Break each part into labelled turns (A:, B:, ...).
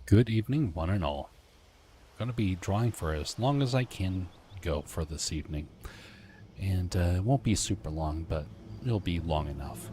A: Good evening, one and all. Going to be drawing for as long as I can go for this evening. And it won't be super long, but it'll be long enough.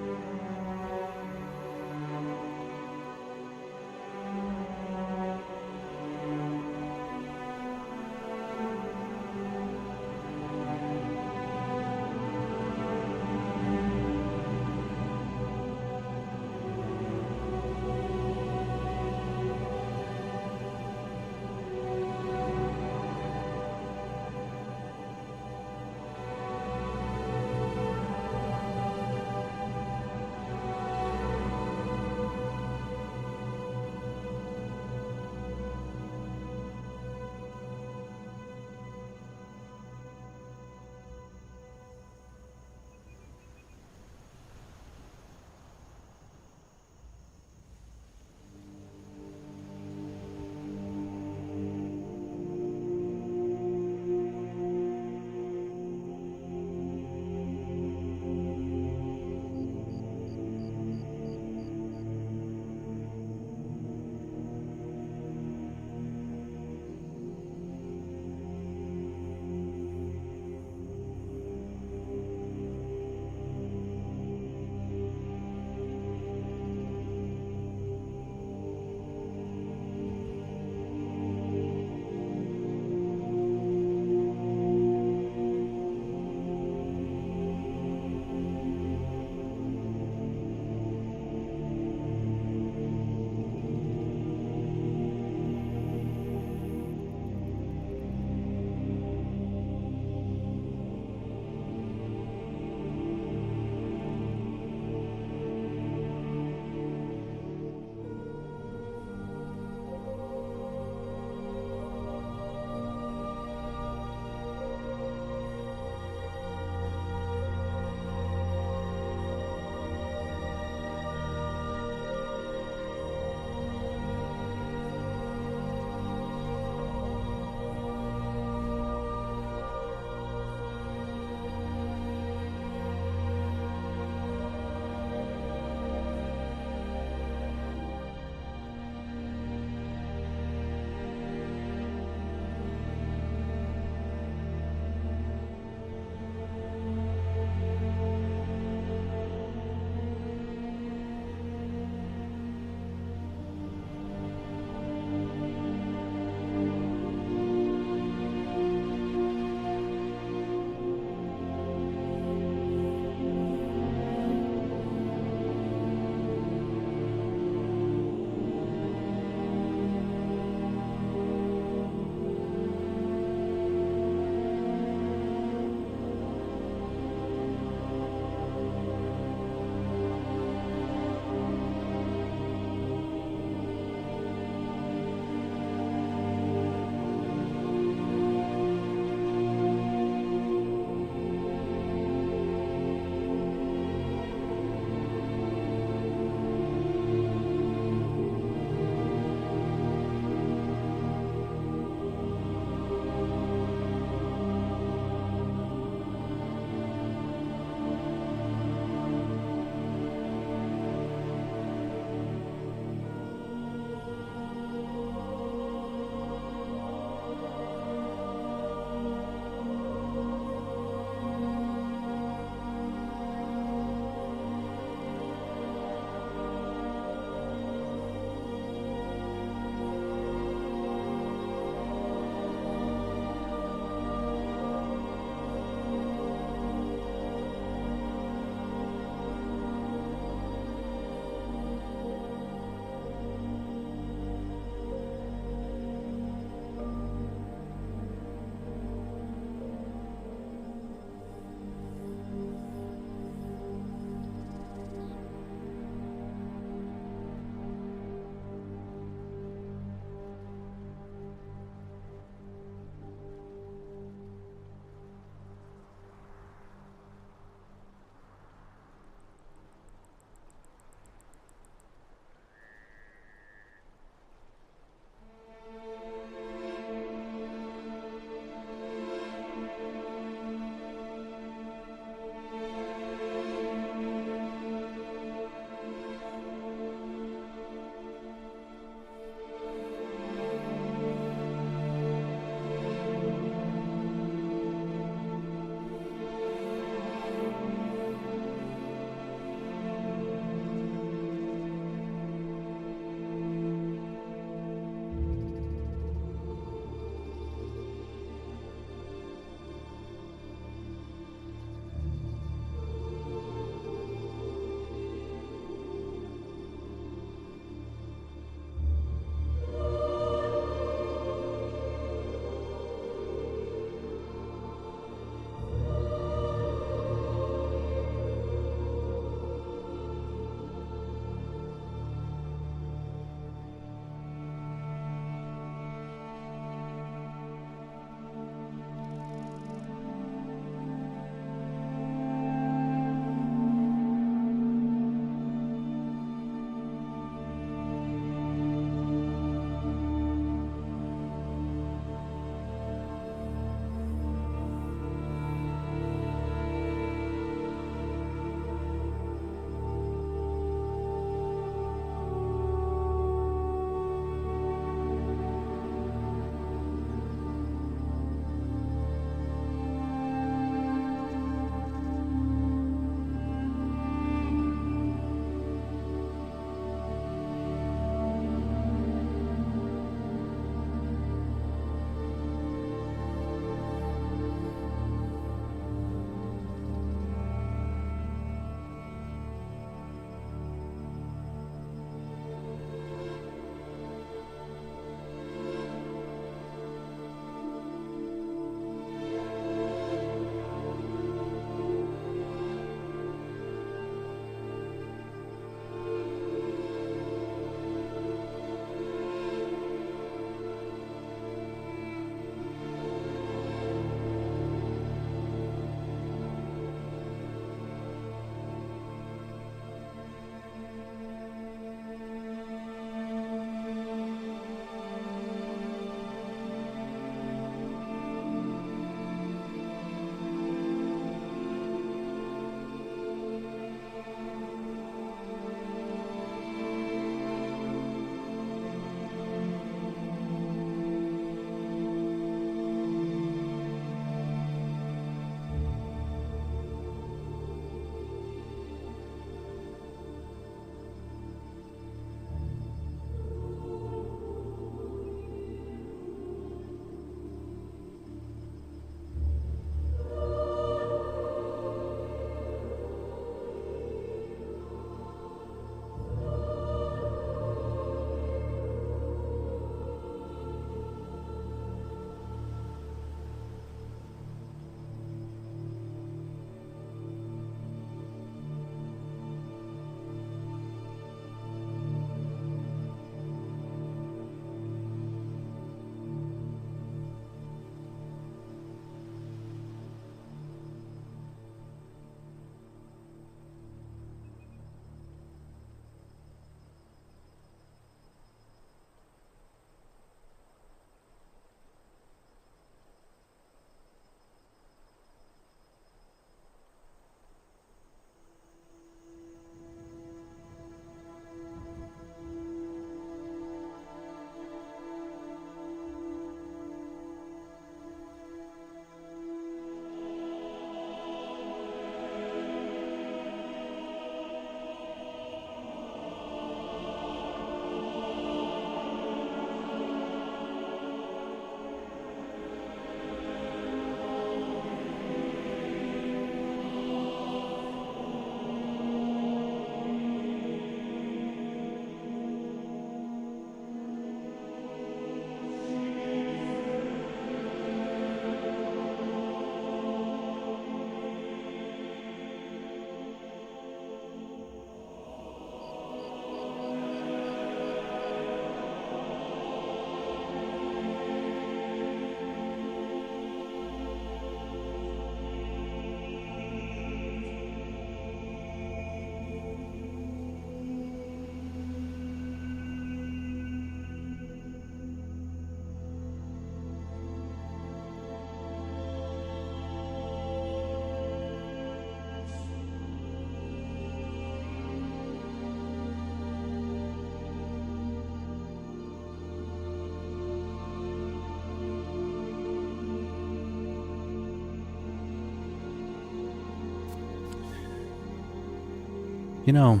A: You know,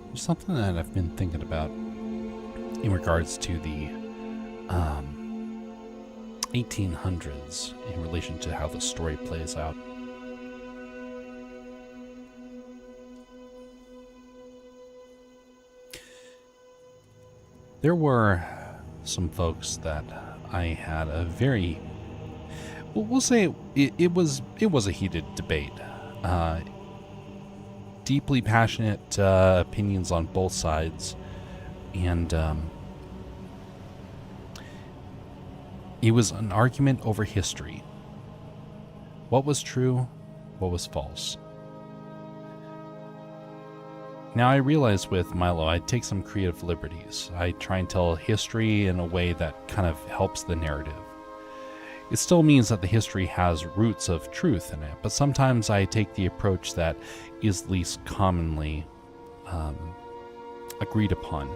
A: there's something that I've been thinking about in regards to the 1800s in relation to how the story plays out. There were some folks that I had a very, we'll say it was a heated debate. Deeply passionate opinions on both sides, and it was an argument over history. What was true? What was false? Now, I realize with Milo, I take some creative liberties. I try and tell history in a way that kind of helps the narrative. It still means that the history has roots of truth in it, but sometimes I take the approach that is least commonly agreed upon.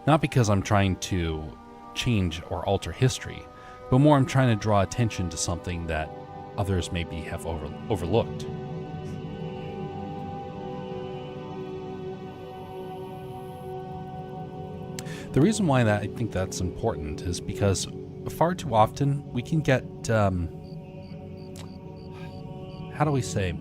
A: Not because I'm trying to change or alter history, but more I'm trying to draw attention to something that others maybe have overlooked. The reason why I think that's important is because far too often we can get, how do we say,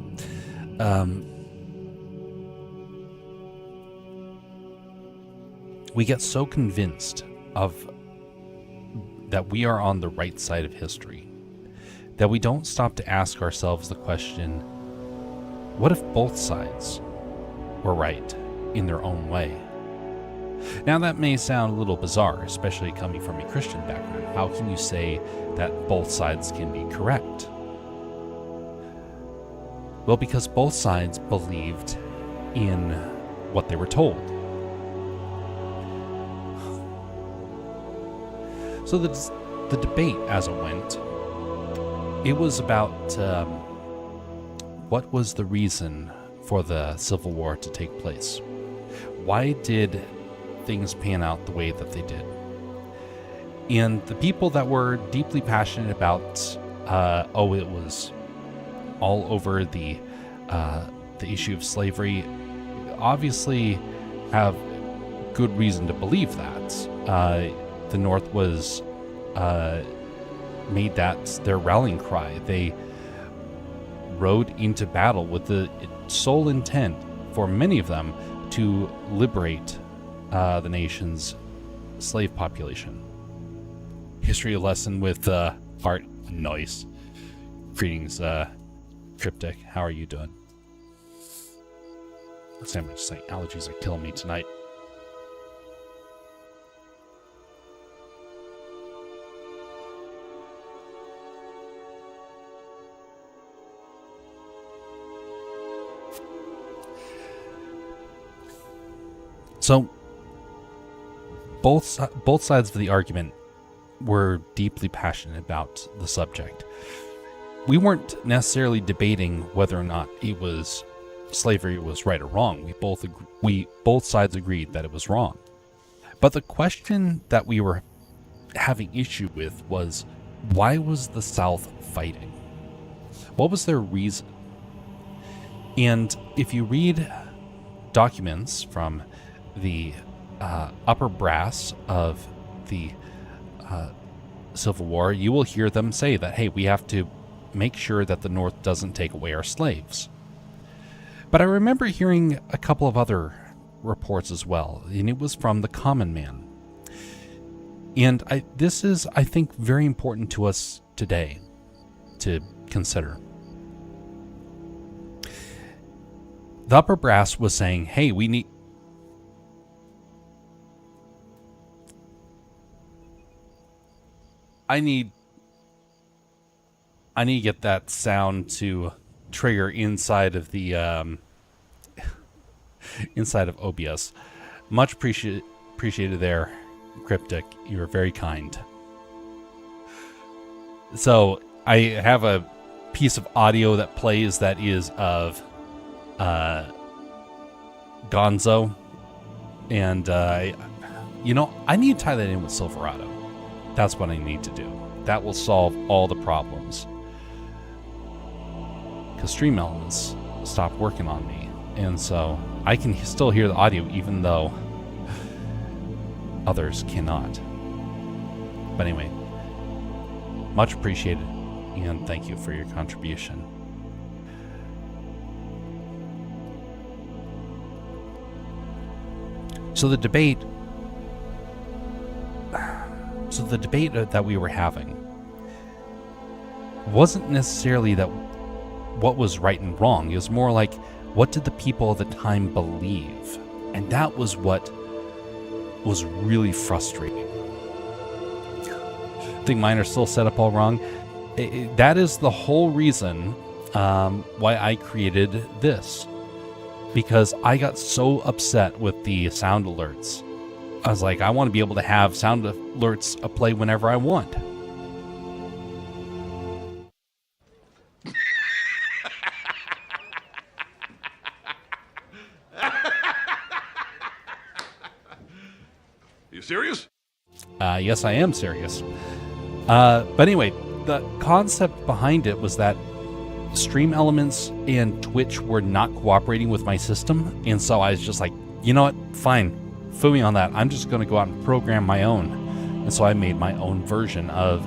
A: we get so convinced that we are on the right side of history that we don't stop to ask ourselves the question, what if both sides were right in their own way? Now, that may sound a little bizarre, especially coming from a Christian background. How can you say that both sides can be correct? Well, because both sides believed in what they were told. So the debate as it went, it was about what was the reason for the Civil War to take place? Why did things pan out the way that they did? And the people that were deeply passionate about, it was all over the issue of slavery, obviously have good reason to believe that. The North was made that their rallying cry. They rode into battle with the sole intent, for many of them, to liberate the nation's slave population. History lesson with Art. Nice. Greetings, Cryptic. How are you doing? Let's have to say allergies are killing me tonight. So, both sides of the argument were deeply passionate about the subject. We weren't necessarily debating whether or not slavery was right or wrong. Both sides agreed that it was wrong. But the question that we were having issue with was, why was the South fighting? What was their reason? And if you read documents from the upper brass of the Civil War, you will hear them say that, hey, we have to make sure that the North doesn't take away our slaves. But I remember hearing a couple of other reports as well, and it was from the common man. And this is, I think, very important to us today to consider. The upper brass was saying, hey, I need to get that sound to trigger inside of the inside of OBS. Much appreciated there, Cryptic. You are very kind. So I have a piece of audio that plays that is of Gonzo, and I need to tie that in with Silverado. That's what I need to do. That will solve all the problems. Because Stream Elements stopped working on me. And so I can still hear the audio even though others cannot. But anyway, much appreciated, and thank you for your contribution. So the debate that we were having wasn't necessarily that what was right and wrong. It was more like, what did the people at the time believe? And that was what was really frustrating. I think mine are still set up all wrong. That is the whole reason why I created this. Because I got so upset with the sound alerts. I was like, I want to be able to have sound alerts play whenever I want.
B: You serious?
A: Yes, I am serious. But anyway, the concept behind it was that Stream Elements and Twitch were not cooperating with my system, and so I was just like, you know what, fine, phooey on that. I'm just going to go out and program my own. And so I made my own version of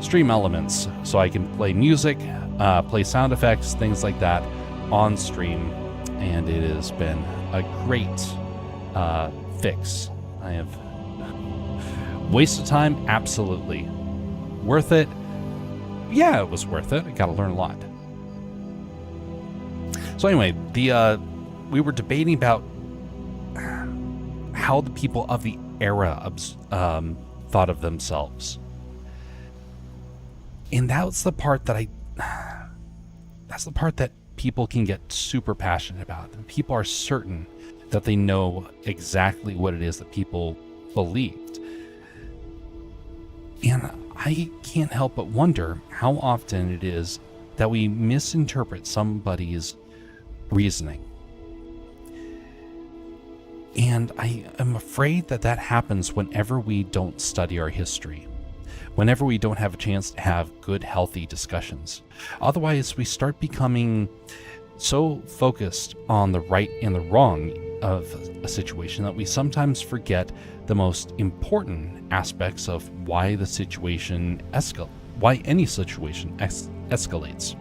A: Stream Elements, so I can play music, play sound effects, things like that on stream, and it has been a great fix. I have waste of time, absolutely. Worth it? Yeah, it was worth it. I got to learn a lot. So anyway, we were debating about how the people of the era thought of themselves, and that's the part that people can get super passionate about. People are certain that they know exactly what it is that people believed, and I can't help but wonder how often it is that we misinterpret somebody's reasoning. And I am afraid that happens whenever we don't study our history, whenever we don't have a chance to have good, healthy discussions. Otherwise, we start becoming so focused on the right and the wrong of a situation that we sometimes forget the most important aspects of why the situation why any situation escalates.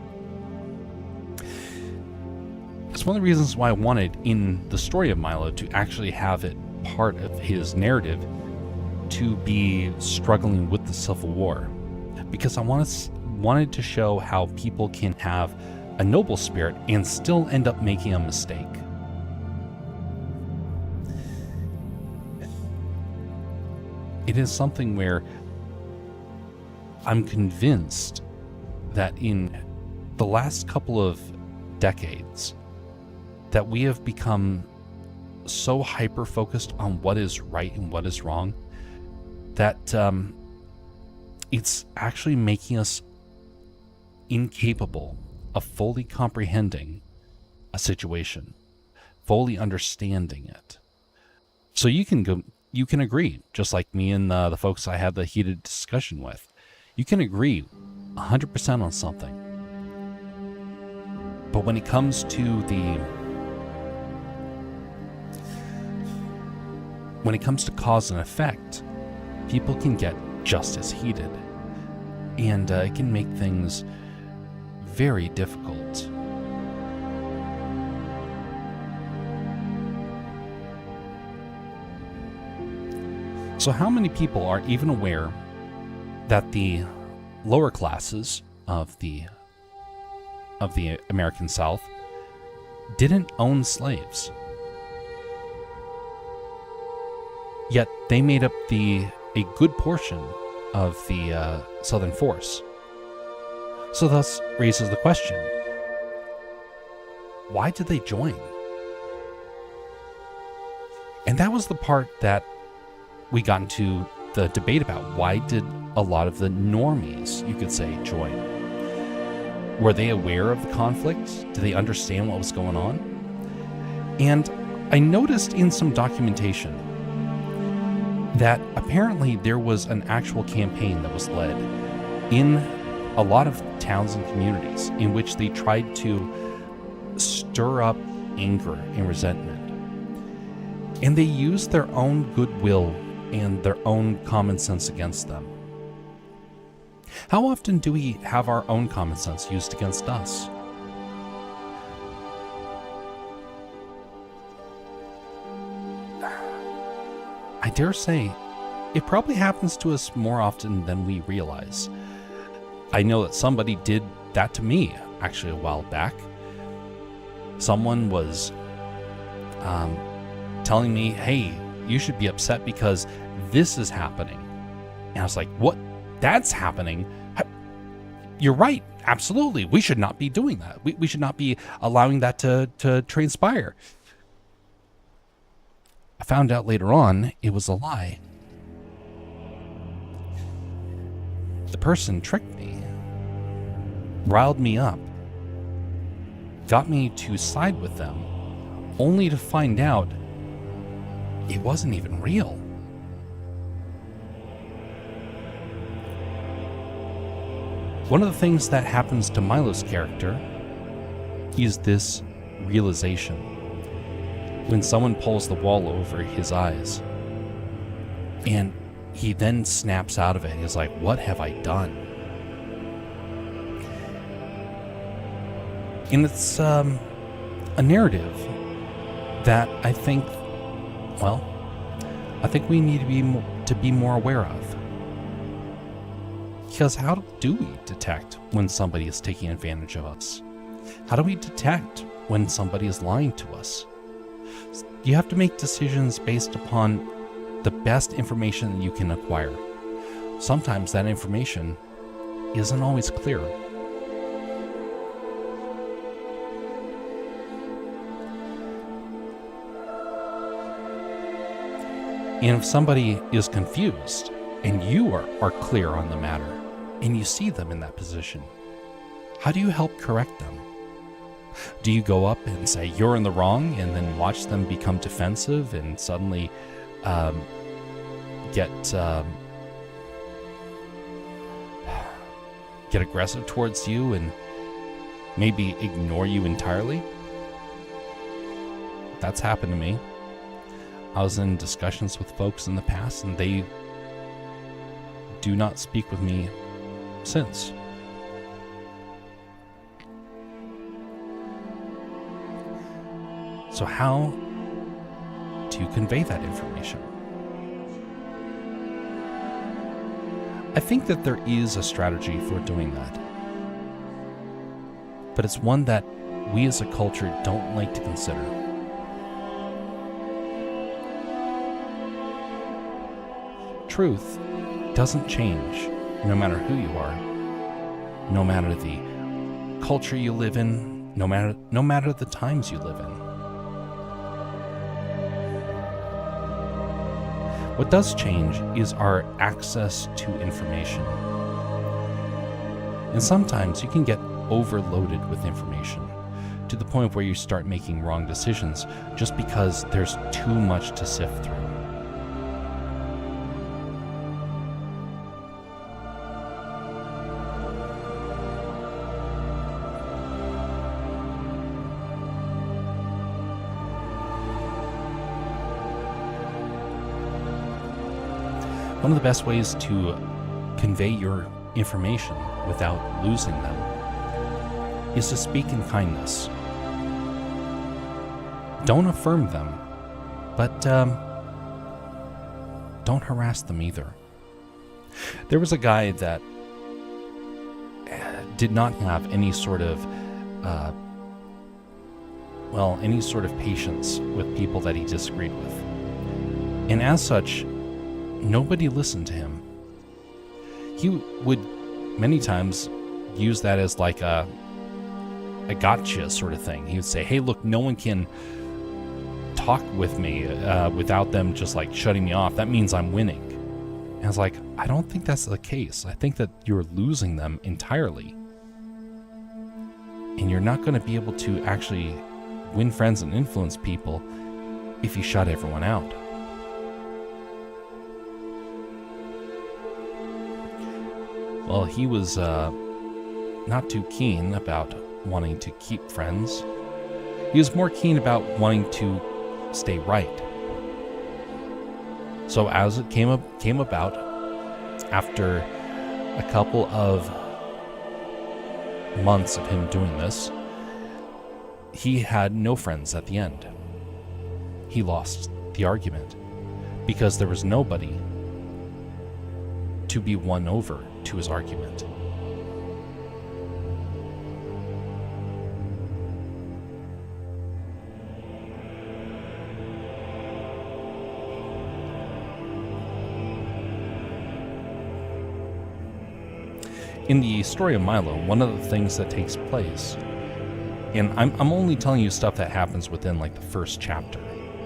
A: It's one of the reasons why I wanted in the story of Milo to actually have it part of his narrative to be struggling with the Civil War, because I wanted to show how people can have a noble spirit and still end up making a mistake. It is something where I'm convinced that in the last couple of decades that we have become so hyper-focused on what is right and what is wrong that it's actually making us incapable of fully comprehending a situation, fully understanding it. So you can agree, just like me and the folks I had the heated discussion with. You can agree 100% on something. But when it comes to cause and effect, people can get just as heated, and it can make things very difficult. So how many people are even aware that the lower classes of the American South didn't own slaves? Yet they made up a good portion of the Southern force. So thus raises the question, why did they join? And that was the part that we got into the debate about. Why did a lot of the normies, you could say, join? Were they aware of the conflict? Did they understand what was going on? And I noticed in some documentation that apparently there was an actual campaign that was led in a lot of towns and communities in which they tried to stir up anger and resentment. And they use their own goodwill and their own common sense against them. How often do we have our own common sense used against us? I dare say it probably happens to us more often than we realize. I know that somebody did that to me actually a while back. Someone was telling me, hey, you should be upset because this is happening. And I was like, what? That's happening? You're right. Absolutely. We should not be doing that. We should not be allowing that to transpire. I found out later on it was a lie. The person tricked me, riled me up, got me to side with them, only to find out it wasn't even real. One of the things that happens to Milo's character is this realization. When someone pulls the wall over his eyes, and he then snaps out of it. He's like, what have I done? And it's a narrative that I think we need to be more aware of. Because how do we detect when somebody is taking advantage of us? How do we detect when somebody is lying to us? You have to make decisions based upon the best information you can acquire. Sometimes that information isn't always clear. And if somebody is confused and you are clear on the matter and you see them in that position, how do you help correct them? Do you go up and say you're in the wrong and then watch them become defensive and suddenly get aggressive towards you and maybe ignore you entirely? That's happened to me. I was in discussions with folks in the past and they do not speak with me since. So how do you convey that information? I think that there is a strategy for doing that. But it's one that we as a culture don't like to consider. Truth doesn't change no matter who you are, no matter the culture you live in, no matter the times you live in. What does change is our access to information. And sometimes you can get overloaded with information to the point where you start making wrong decisions just because there's too much to sift through. One of the best ways to convey your information without losing them is to speak in kindness. Don't affirm them, but don't harass them either. There was a guy that did not have any sort of patience with people that he disagreed with. And as such, nobody listened to him. He would many times use that as like a gotcha sort of thing. He would say, hey, look, no one can talk with me without them just like shutting me off. That means I'm winning. And I was like, I don't think that's the case. I think that you're losing them entirely. And you're not going to be able to actually win friends and influence people if you shut everyone out. Well, he was not too keen about wanting to keep friends He was more keen about wanting to stay right. So as it came about, after a couple of months of him doing this, he had no friends at the end. He lost the argument because there was nobody to be won over to his argument. In the story of Milo, one of the things that takes place, and I'm only telling you stuff that happens within like the first chapter,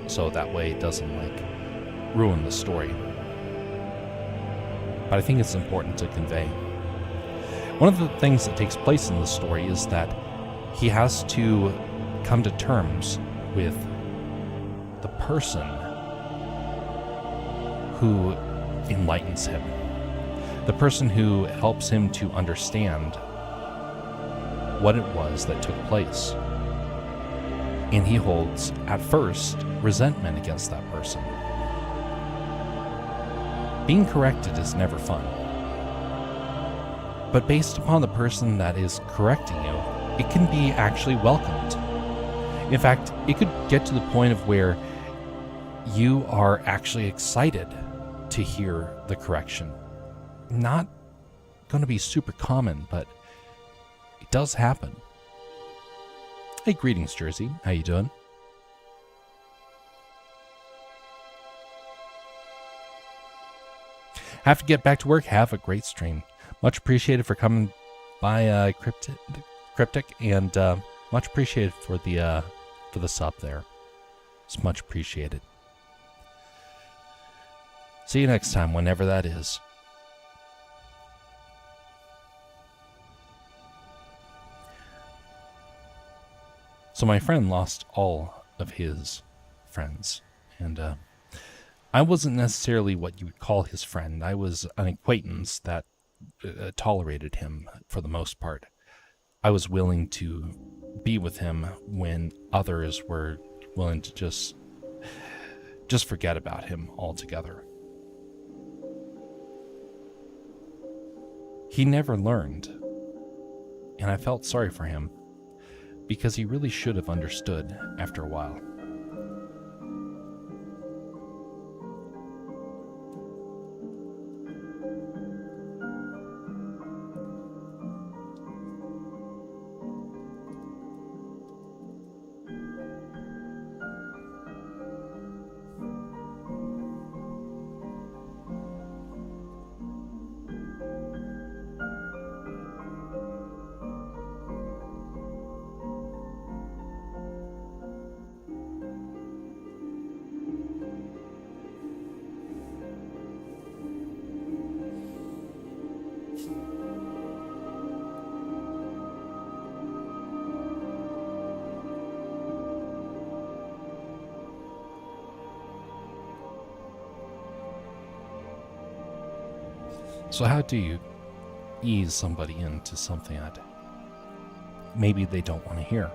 A: so that way it doesn't like ruin the story. But I think it's important to convey. One of the things that takes place in the story is that he has to come to terms with the person who enlightens him. The person who helps him to understand what it was that took place. And he holds, at first, resentment against that person. Being corrected is never fun. But based upon the person that is correcting you, it can be actually welcomed. In fact, it could get to the point of where you are actually excited to hear the correction. Not going to be super common, but it does happen. Hey, greetings, Jersey. How you doing? Have to get back to work. Have a great stream. Much appreciated for coming by, Cryptic, and much appreciated for the sub there. It's much appreciated. See you next time, whenever that is. So my friend lost all of his friends, and I wasn't necessarily what you would call his friend. I was an acquaintance that tolerated him for the most part. I was willing to be with him when others were willing to just forget about him altogether. He never learned, and I felt sorry for him, because he really should have understood after a while. So how do you ease somebody into something that maybe they don't want to hear?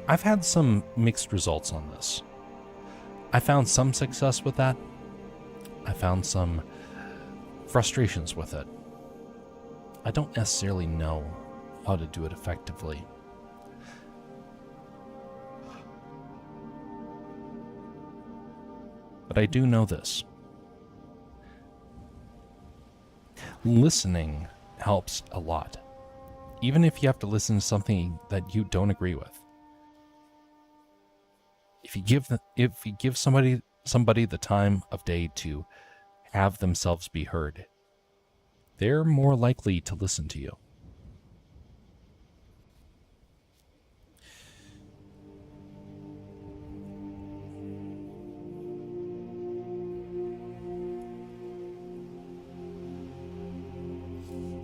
A: I've had some mixed results on this. I found some success with that. I found some frustrations with it. I don't necessarily know how to do it effectively. But I do know this. Listening helps a lot, even if you have to listen to something that you don't agree with. If you give somebody the time of day to have themselves be heard, they're more likely to listen to you.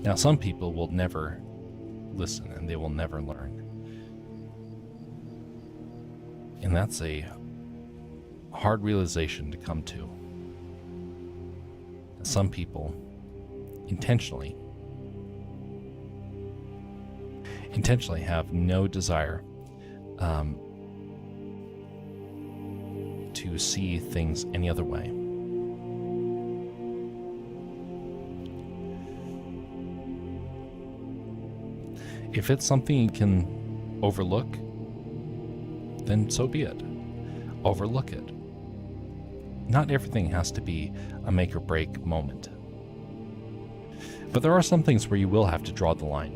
A: Now, some people will never listen and they will never learn. And that's a hard realization to come to. Some people intentionally intentionally have no desire to see things any other way. If it's something you can overlook, then so be it. Overlook it. Not everything has to be a make or break moment. But there are some things where you will have to draw the line.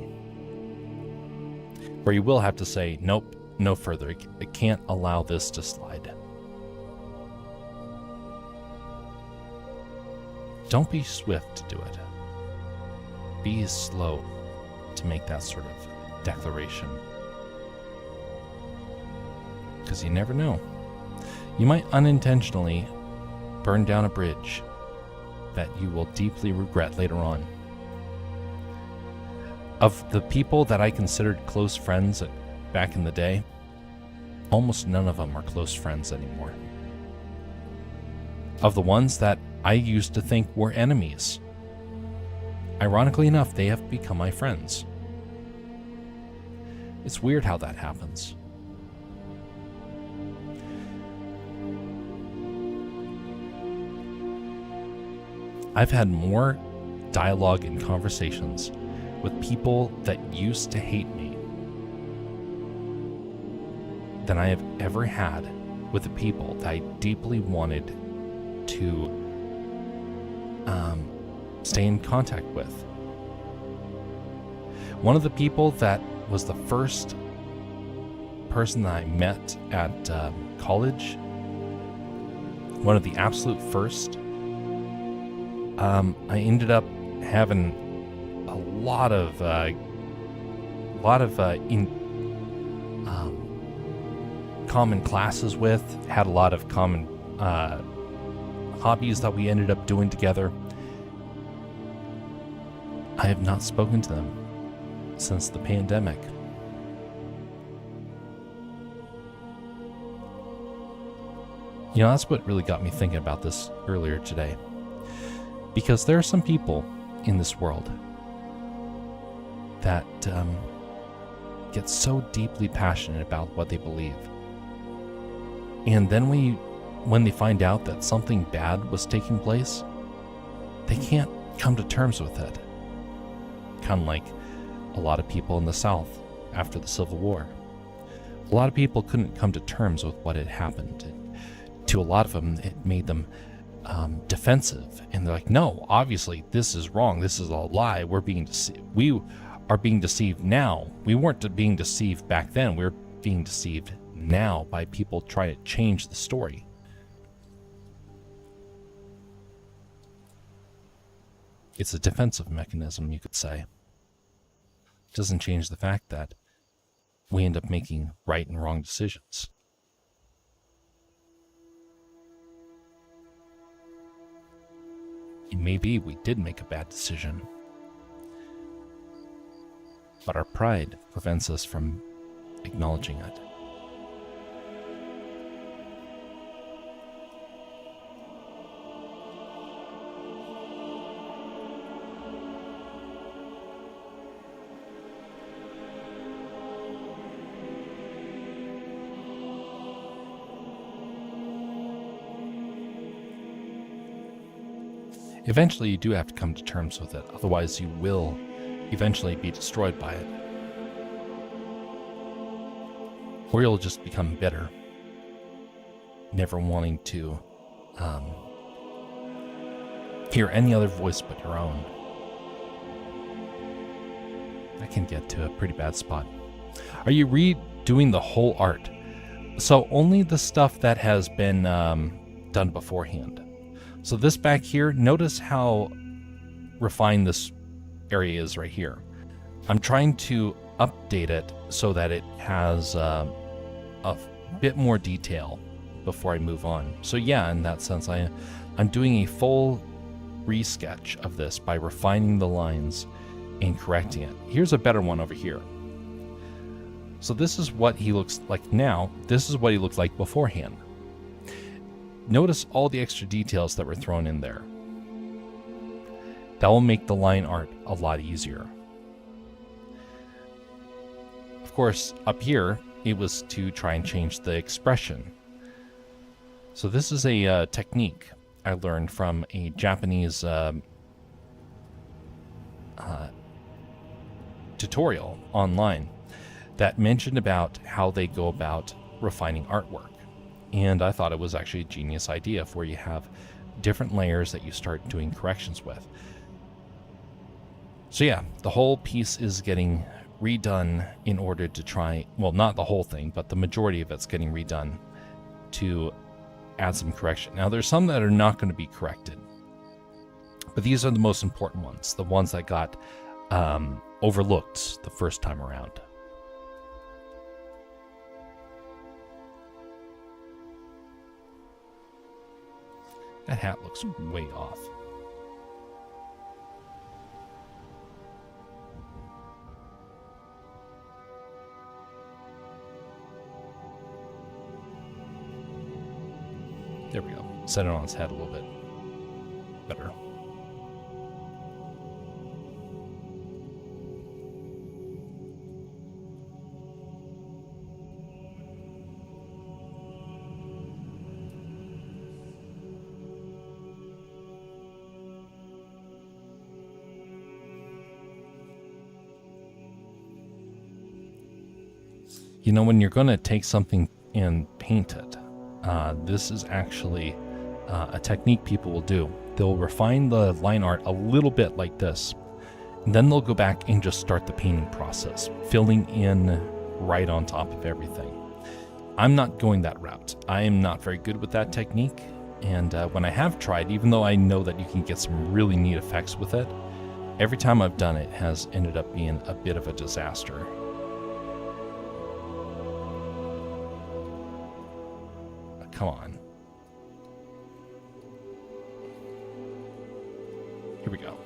A: Where you will have to say, nope, no further. I can't allow this to slide. Don't be swift to do it. Be slow to make that sort of declaration. Because you never know. You might unintentionally burn down a bridge that you will deeply regret later on. Of the people that I considered close friends back in the day, almost none of them are close friends anymore. Of the ones that I used to think were enemies, ironically enough, they have become my friends. It's weird how that happens. I've had more dialogue and conversations with people that used to hate me than I have ever had with the people that I deeply wanted to stay in contact with. One of the people that was the first person that I met at college, one of the absolute first, I ended up having a lot of common classes with, had a lot of common hobbies that we ended up doing together. I have not spoken to them since the pandemic. You know, that's what really got me thinking about this earlier today. Because there are some people in this world that get so deeply passionate about what they believe. And then when they find out that something bad was taking place, they can't come to terms with it. Kind of like a lot of people in the South after the Civil War. A lot of people couldn't come to terms with what had happened. And to a lot of them, it made them defensive, and they're like, no, obviously this is wrong, this is a lie, we're being deceived, we are being deceived now. We weren't being deceived back then, we're being deceived now by people trying to change the story. It's a defensive mechanism, you could say. It doesn't change the fact that we end up making right and wrong decisions. Maybe we did make a bad decision, but our pride prevents us from acknowledging it. Eventually, you do have to come to terms with it. Otherwise, you will eventually be destroyed by it. Or you'll just become bitter, never wanting to hear any other voice but your own. That can get to a pretty bad spot. Are you redoing the whole art? So only the stuff that has been done beforehand. So this back here, notice how refined this area is right here. I'm trying to update it so that it has a bit more detail before I move on. So yeah, in that sense, I'm doing a full resketch of this by refining the lines and correcting it. Here's a better one over here. So this is what he looks like now. This is what he looked like beforehand. Notice all the extra details that were thrown in there. That will make the line art a lot easier. course, up here, it was to try and change the expression. So this is a technique I learned from a Japanese tutorial online that mentioned about how they go about refining artwork. And I thought it was actually a genius idea, where you have different layers that you start doing corrections with. So yeah, the whole piece is getting redone in order to try, well, not the whole thing, but the majority of it's getting redone to add some correction. Now, there's some that are not going to be corrected, but these are the most important ones, the ones that got overlooked the first time around. That hat looks way off. There we go. Set it on its head a little bit better. You know, when you're going to take something and paint it, this is actually a technique people will do. They'll refine the line art a little bit like this, and then they'll go back and just start the painting process, filling in right on top of everything. I'm not going that route. I am not very good with that technique, and when I have tried, even though I know that you can get some really neat effects with it, every time I've done it has ended up being a bit of a disaster. Come on. Here we go.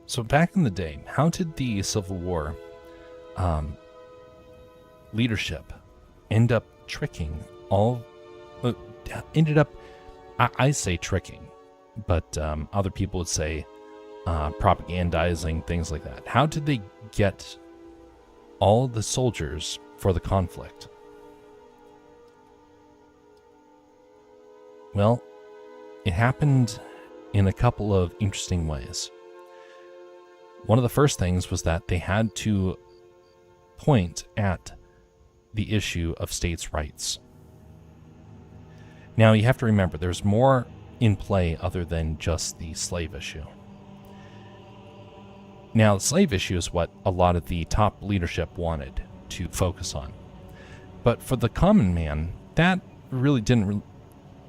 A: So back in the day, how did the Civil War leadership end up tricking all? I say tricking, but other people would say propagandizing, things like that. How did they get all the soldiers for the conflict? Well, it happened in a couple of interesting ways. One of the first things was that they had to point at the issue of states' rights. Now, you have to remember, there's more in play other than just the slave issue. Now, the slave issue is what a lot of the top leadership wanted to focus on. But for the common man, that really didn't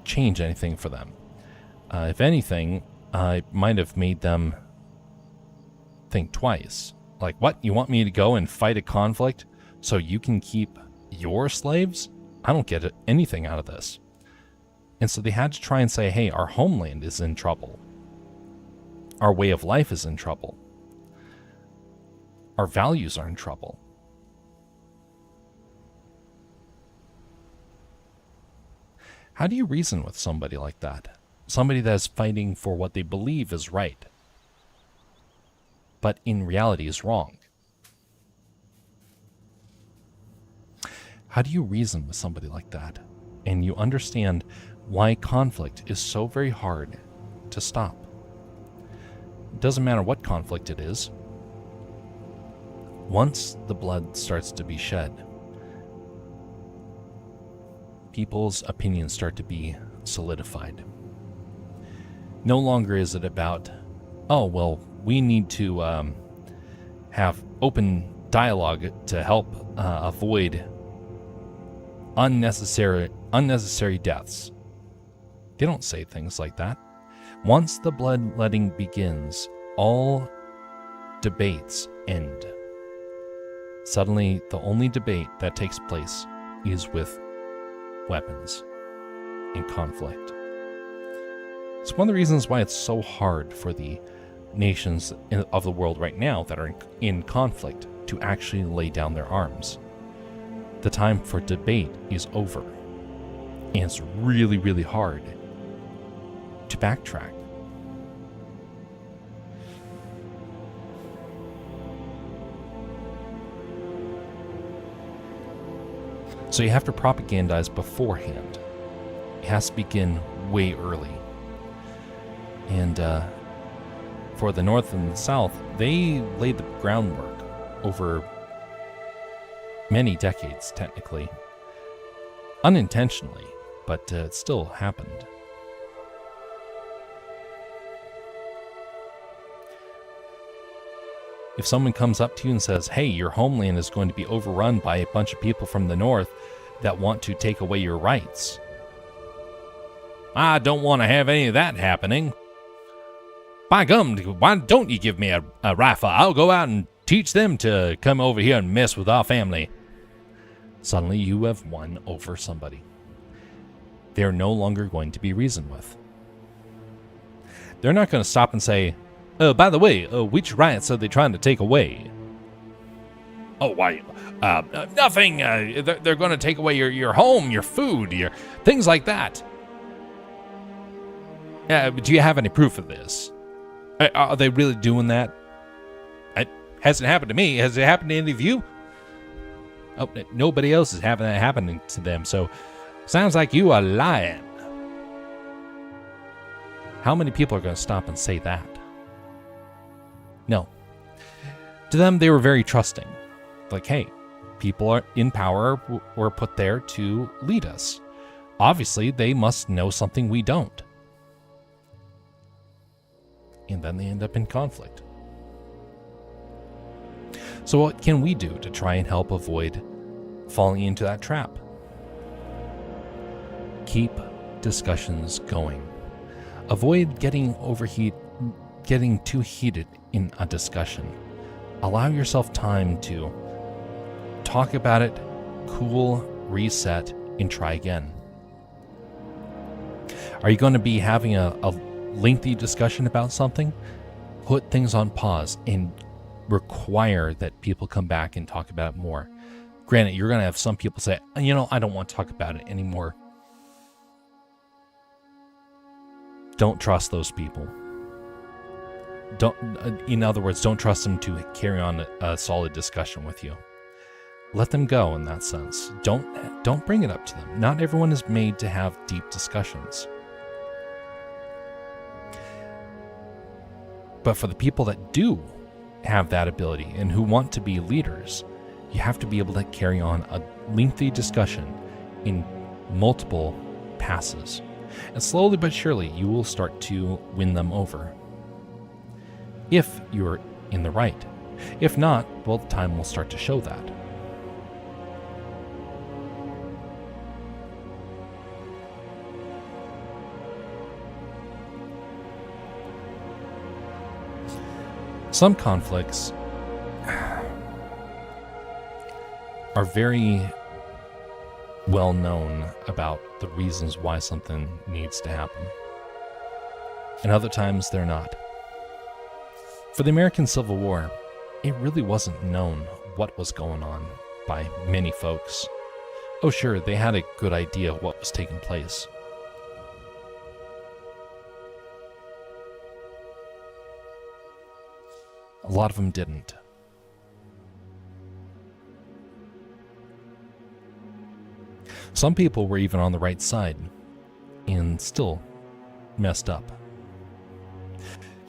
A: change anything for them. If anything, it might have made them think twice. Like, what? You want me to go and fight a conflict so you can keep your slaves? I don't get anything out of this. And so they had to try and say, hey, our homeland is in trouble. Our way of life is in trouble. Our values are in trouble. How do you reason with somebody like that? Somebody that's fighting for what they believe is right, but in reality is wrong. How do you reason with somebody like that? And you understand why conflict is so very hard to stop. It doesn't matter what conflict it is. Once the blood starts to be shed, people's opinions start to be solidified. No longer is it about, oh, well, we need to have open dialogue to help avoid unnecessary deaths. They don't say things like that. Once the bloodletting begins, all debates end. Suddenly, the only debate that takes place is with weapons and conflict. It's one of the reasons why it's so hard for the nations of the world right now that are in conflict to actually lay down their arms. The time for debate is over, and it's really, really hard to backtrack. So you have to propagandize beforehand. It has to begin way early. And for the North and the South, they laid the groundwork over many decades, technically. Unintentionally, but it still happened. If someone comes up to you and says, hey, your homeland is going to be overrun by a bunch of people from the North that want to take away your rights, I don't want to have any of that happening. By gum, why don't you give me a rifle? I'll go out and teach them to come over here and mess with our family. Suddenly you have won over somebody. They're no longer going to be reasoned with. They're not going to stop and say, oh, by the way, which rights are they trying to take away? Oh, why? Nothing. They're going to take away your home, your food, your things like that. Do you have any proof of this? Are they really doing that? It hasn't happened to me. Has it happened to any of you? Oh, nobody else is having that happening to them, so sounds like you are lying. How many people are going to stop and say that? No. To them, they were very trusting. Like, hey, people are in power were put there to lead us. Obviously, they must know something we don't. And then they end up in conflict. So what can we do to try and help avoid falling into that trap? Keep discussions going. Avoid getting too heated in a discussion. Allow yourself time to talk about it, cool, reset, and try again. Are you going to be having a lengthy discussion about something? Put things on pause and require that people come back and talk about it more. Granted, you're going to have some people say, I don't want to talk about it anymore. Don't trust those people. In other words, don't trust them to carry on a solid discussion with you. Let them go in that sense. Don't bring it up to them. Not everyone is made to have deep discussions. But for the people that do have that ability and who want to be leaders, you have to be able to carry on a lengthy discussion in multiple passes. And slowly but surely, you will start to win them over. If you're in the right. If not, well, time will start to show that. Some conflicts are very well known about the reasons why something needs to happen. And other times they're not. For the American Civil War, it really wasn't known what was going on by many folks. Oh sure, they had a good idea of what was taking place. A lot of them didn't. Some people were even on the right side and still messed up.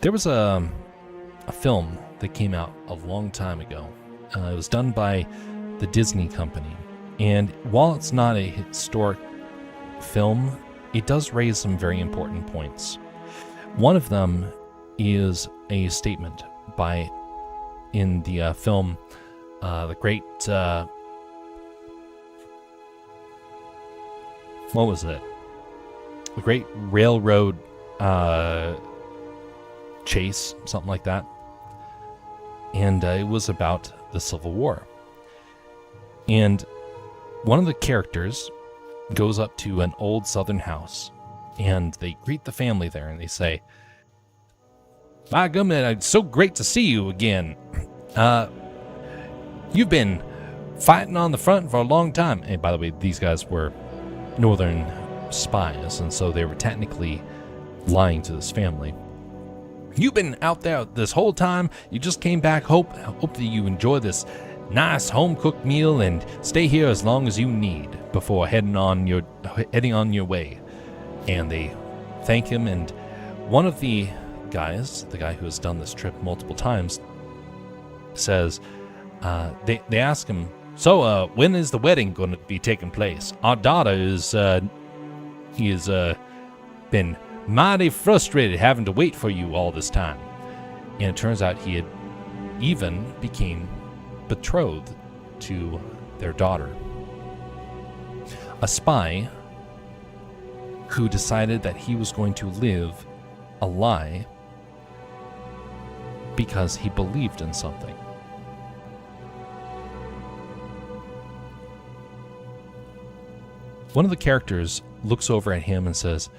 A: There was a film that came out a long time ago. It was done by the Disney Company. And while it's not a historic film, it does raise some very important points. One of them is a statement in the film, the great, what was it? a great railroad chase, something like that. And it was about the Civil War. And one of the characters goes up to an old Southern house, and they greet the family there, and they say, "My goodness, it's so great to see you again. You've been fighting on the front for a long time." And by the way, these guys were Northern spies, and so they were technically lying to this family. "You've been out there this whole time. You just came back. Hope that you enjoy this nice home-cooked meal and stay here as long as you need before heading on your way." And they thank him, and one of the guys, the guy who has done this trip multiple times, says, they ask him, "So, when is the wedding going to be taking place? Our daughter is been mighty frustrated having to wait for you all this time." And it turns out he had even became betrothed to their daughter. A spy who decided that he was going to live a lie because he believed in something. One of the characters looks over at him and says,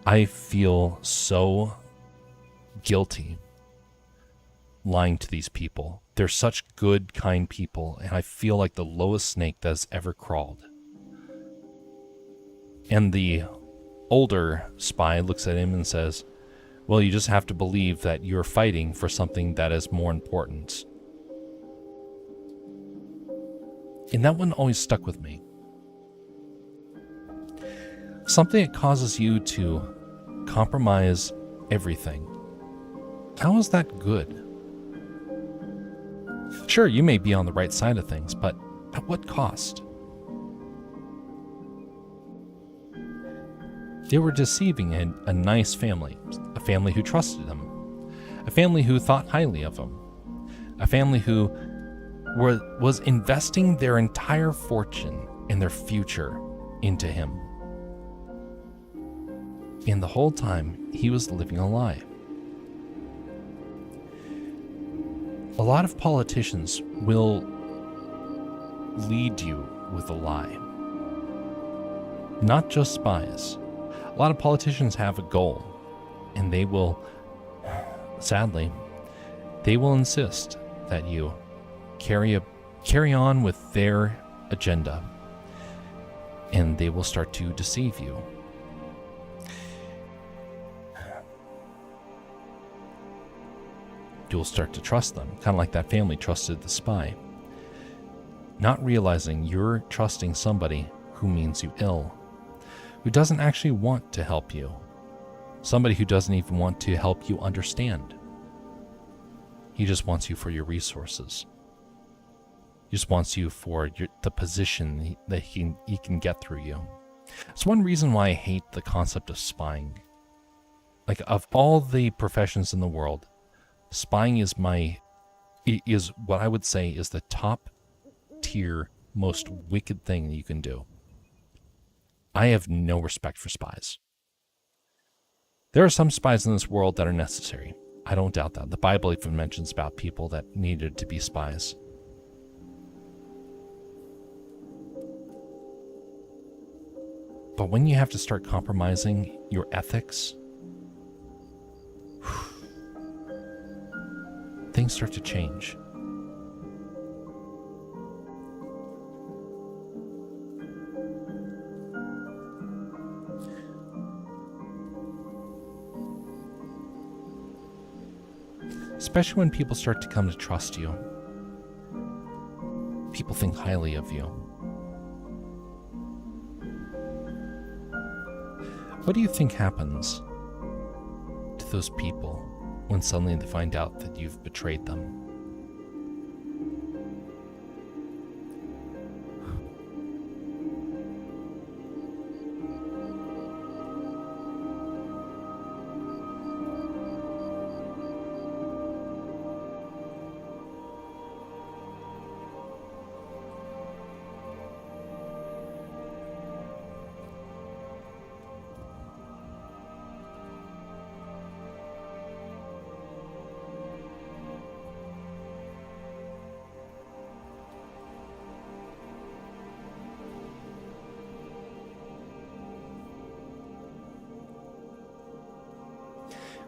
A: "I feel so guilty lying to these people. They're such good, kind people, and I feel like the lowest snake that has ever crawled." And the older spy looks at him and says, "Well, you just have to believe that you're fighting for something that is more important." And that one always stuck with me. Something that causes you to compromise everything. How is that good? Sure, you may be on the right side of things, but at what cost? They were deceiving a nice family, a family who trusted him, a family who thought highly of him, a family who was investing their entire fortune and their future into him. And the whole time, he was living a lie. A lot of politicians will lead you with a lie. Not just spies. A lot of politicians have a goal, and they will, sadly, they will insist that you carry on with their agenda, and they will start to deceive you. You'll start to trust them, kind of like that family trusted the spy, not realizing you're trusting somebody who means you ill, who doesn't actually want to help you, somebody who doesn't even want to help you understand. He just wants you for your resources. He just wants you for the position that he can get through you. It's one reason why I hate the concept of spying. Like, of all the professions in the world, spying is what I would say is the top tier, most wicked thing that you can do. I have no respect for spies. There are some spies in this world that are necessary. I don't doubt that. The Bible even mentions about people that needed to be spies. But when you have to start compromising your ethics, things start to change. Especially when people start to come to trust you. People think highly of you. What do you think happens to those people when suddenly they find out that you've betrayed them?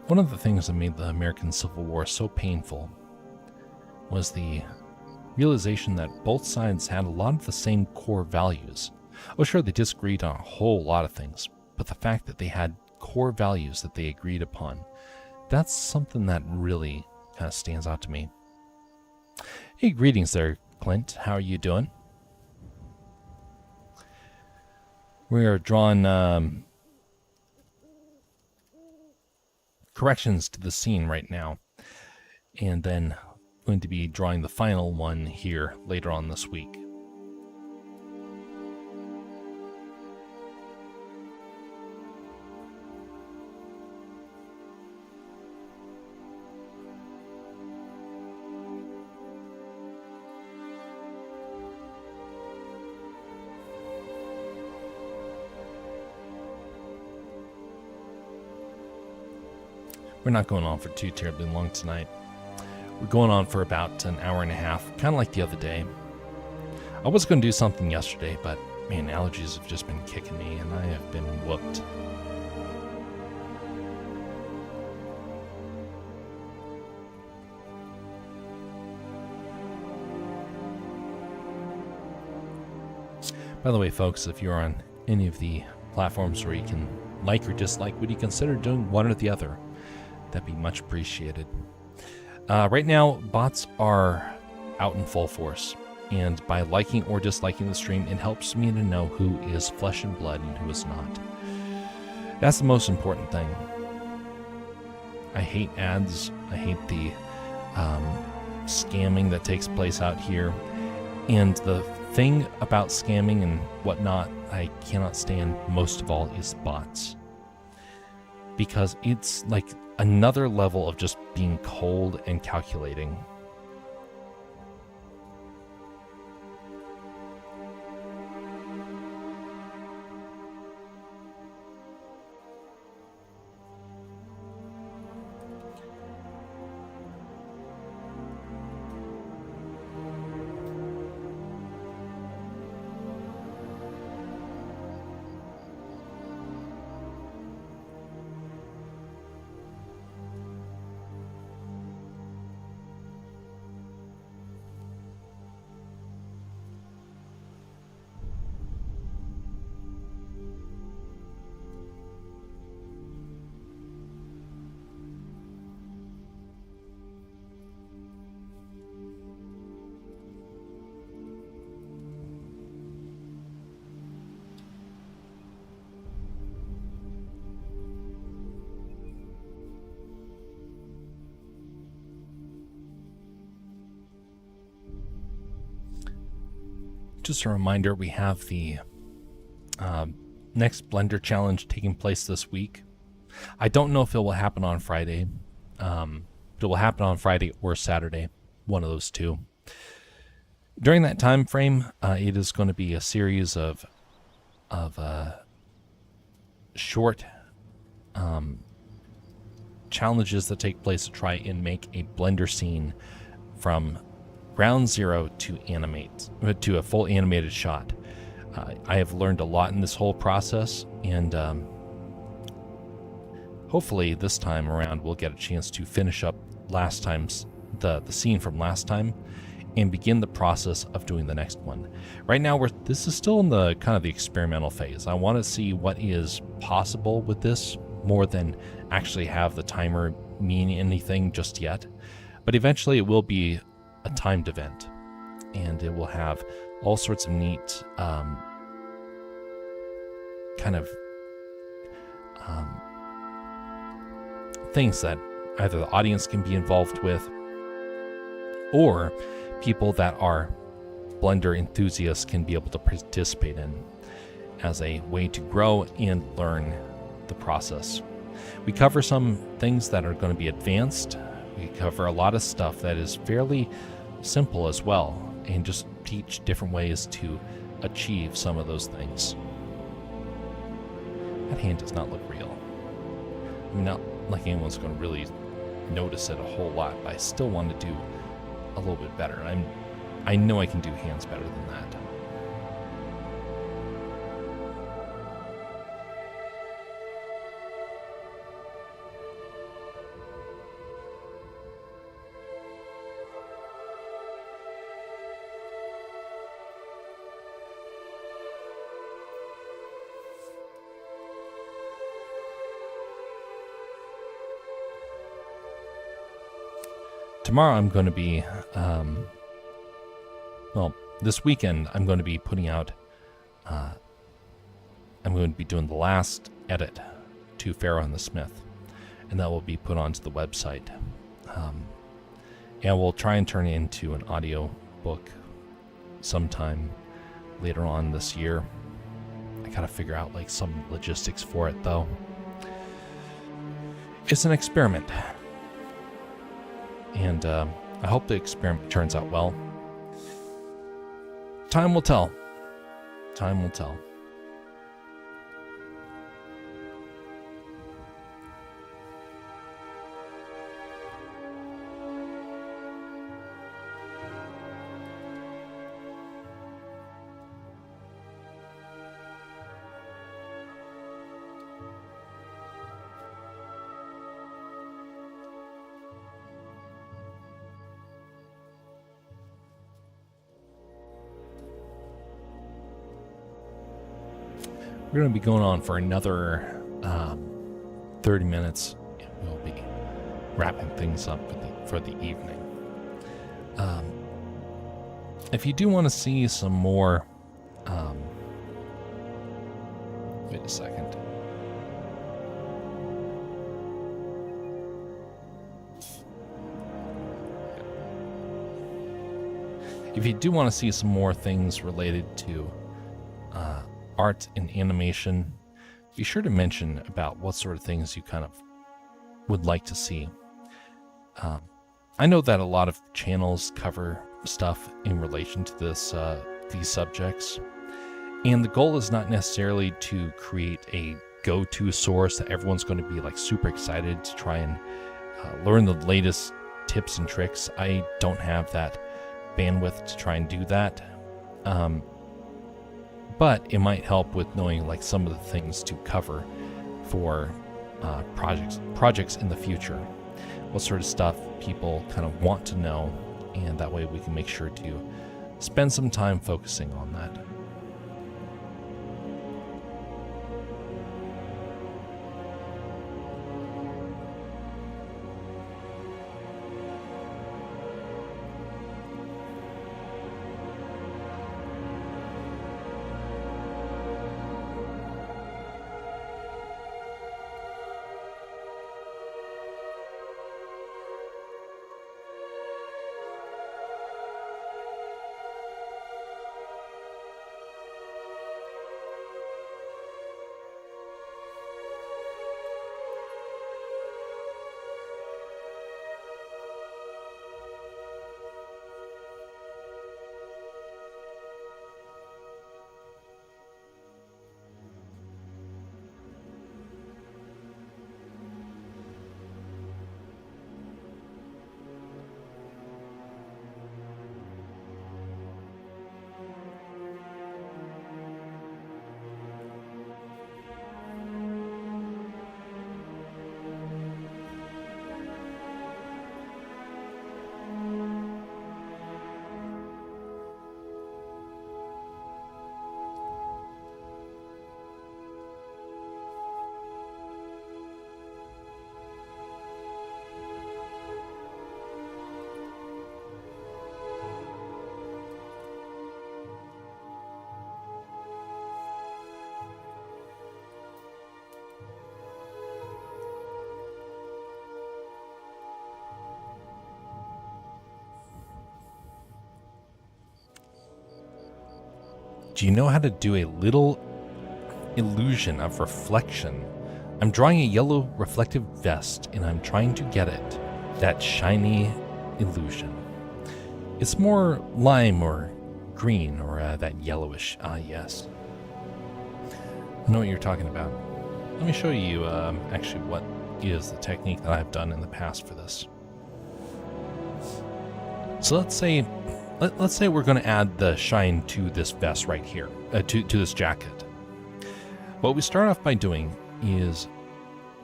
A: One of the things that made the American Civil War so painful was the realization that both sides had a lot of the same core values. Oh, sure, they disagreed on a whole lot of things, but the fact that they had core values that they agreed upon, that's something that really kind of stands out to me. Hey, greetings there, Clint. How are you doing? We are drawing corrections to the scene right now, and then going to be drawing the final one here later on this week. We're not going on for too terribly long tonight. We're going on for about an hour and a half, kind of like the other day. I was going to do something yesterday, but man, allergies have just been kicking me, and I have been whooped. By the way, folks, if you're on any of the platforms where you can like or dislike, would you consider doing one or the other? That'd be much appreciated. Right now, bots are out in full force, and by liking or disliking the stream, it helps me to know who is flesh and blood and who is not. That's the most important thing. I hate ads. I hate the scamming that takes place out here. And the thing about scamming and whatnot I cannot stand most of all is bots. Because it's like another level of just being cold and calculating. Just a reminder, we have the next Blender Challenge taking place this week. I don't know if it will happen on Friday. It will happen on Friday or Saturday, one of those two. During that time frame, it is going to be a series of short challenges that take place to try and make a Blender scene from ground zero to a full animated shot. I have learned a lot in this whole process, and hopefully this time around we'll get a chance to finish up last time's the scene from last time and begin the process of doing the next one. Right now this is still in the kind of the experimental phase. I want to see what is possible with this more than actually have the timer mean anything just yet. But eventually it will be a timed event, and it will have all sorts of neat kind of things that either the audience can be involved with or people that are Blender enthusiasts can be able to participate in as a way to grow and learn the process. We cover some things that are going to be advanced. We cover a lot of stuff that is fairly simple as well, and just teach different ways to achieve some of those things. That hand does not look real. I mean, not like anyone's going to really notice it a whole lot, but I still want to do a little bit better. I know I can do hands better than that. tomorrow I'm going to be, this weekend I'm going to be putting out, I'm going to be doing the last edit to Pharaoh and the Smith, and that will be put onto the website. And we'll try and turn it into an audio book sometime later on this year. I gotta figure out like some logistics for it though. It's an experiment, and I hope the experiment turns out well. Time will tell. Time will tell. We're going to be going on for another 30 minutes. We'll be wrapping things up for the evening. If you do want to see some more... wait a second. If you do want to see some more things related to art and animation, be sure to mention about what sort of things you kind of would like to see. I know that a lot of channels cover stuff in relation to these subjects, and the goal is not necessarily to create a go-to source that everyone's going to be like super excited to try and learn the latest tips and tricks. I don't have that bandwidth to try and do that. But it might help with knowing like some of the things to cover for projects in the future. What sort of stuff people kind of want to know, and that way we can make sure to spend some time focusing on that. Do you know how to do a little illusion of reflection? I'm drawing a yellow reflective vest, and I'm trying to get it. That shiny illusion. It's more lime or green or that yellowish. Yes. I know what you're talking about. Let me show you actually what is the technique that I've done in the past for this. So let's say we're going to add the shine to this vest right here, to this jacket. What we start off by doing is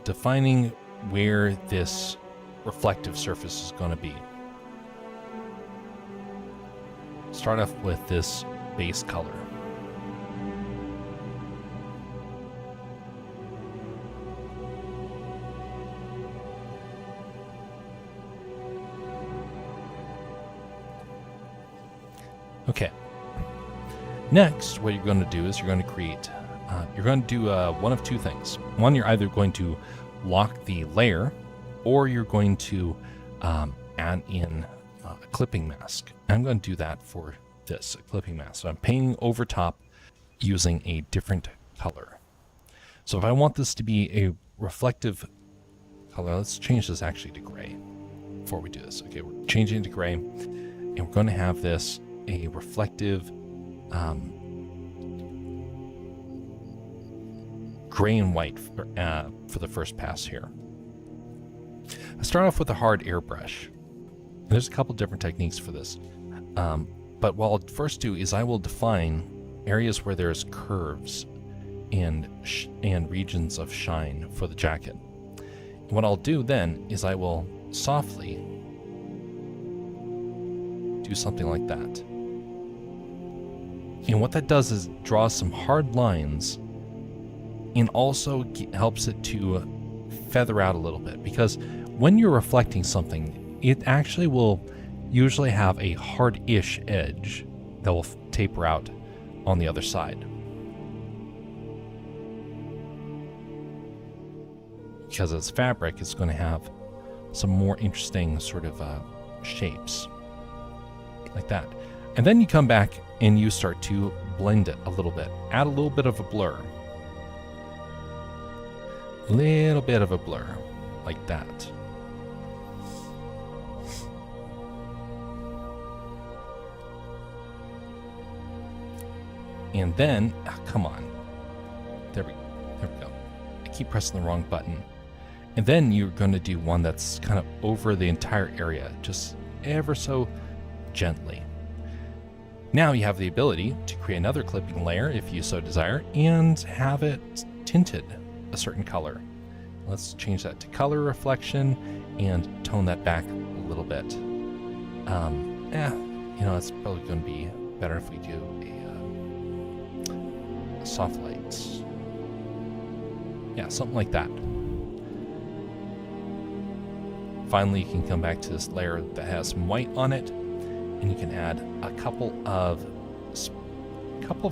A: defining where this reflective surface is going to be. Start off with this base color. Okay. Next, what you're going to do is you're going to create, you're going to do one of two things. One, you're either going to lock the layer, or you're going to add in a clipping mask. I'm going to do that for this, a clipping mask. So I'm painting over top using a different color. So if I want this to be a reflective color, let's change this actually to gray before we do this. Okay, we're changing it to gray, and we're going to have this a reflective gray and white for the first pass here. I start off with a hard airbrush. There's a couple different techniques for this. But what I'll first do is I will define areas where there's curves and regions of shine for the jacket. And what I'll do then is I will softly do something like that. And what that does is draw some hard lines and also helps it to feather out a little bit, because when you're reflecting something, it actually will usually have a hard-ish edge that will taper out on the other side. Because it's fabric, it's going to have some more interesting sort of shapes like that. And then you come back and you start to blend it a little bit. Add a little bit of a blur. Little bit of a blur, like that. And then, come on. There we go. I keep pressing the wrong button. And then you're going to do one that's kind of over the entire area, just ever so gently. Now you have the ability to create another clipping layer if you so desire, and have it tinted a certain color. Let's change that to color reflection and tone that back a little bit. It's probably going to be better if we do a soft lights. Yeah, something like that. Finally, you can come back to this layer that has some white on it, and you can add a couple of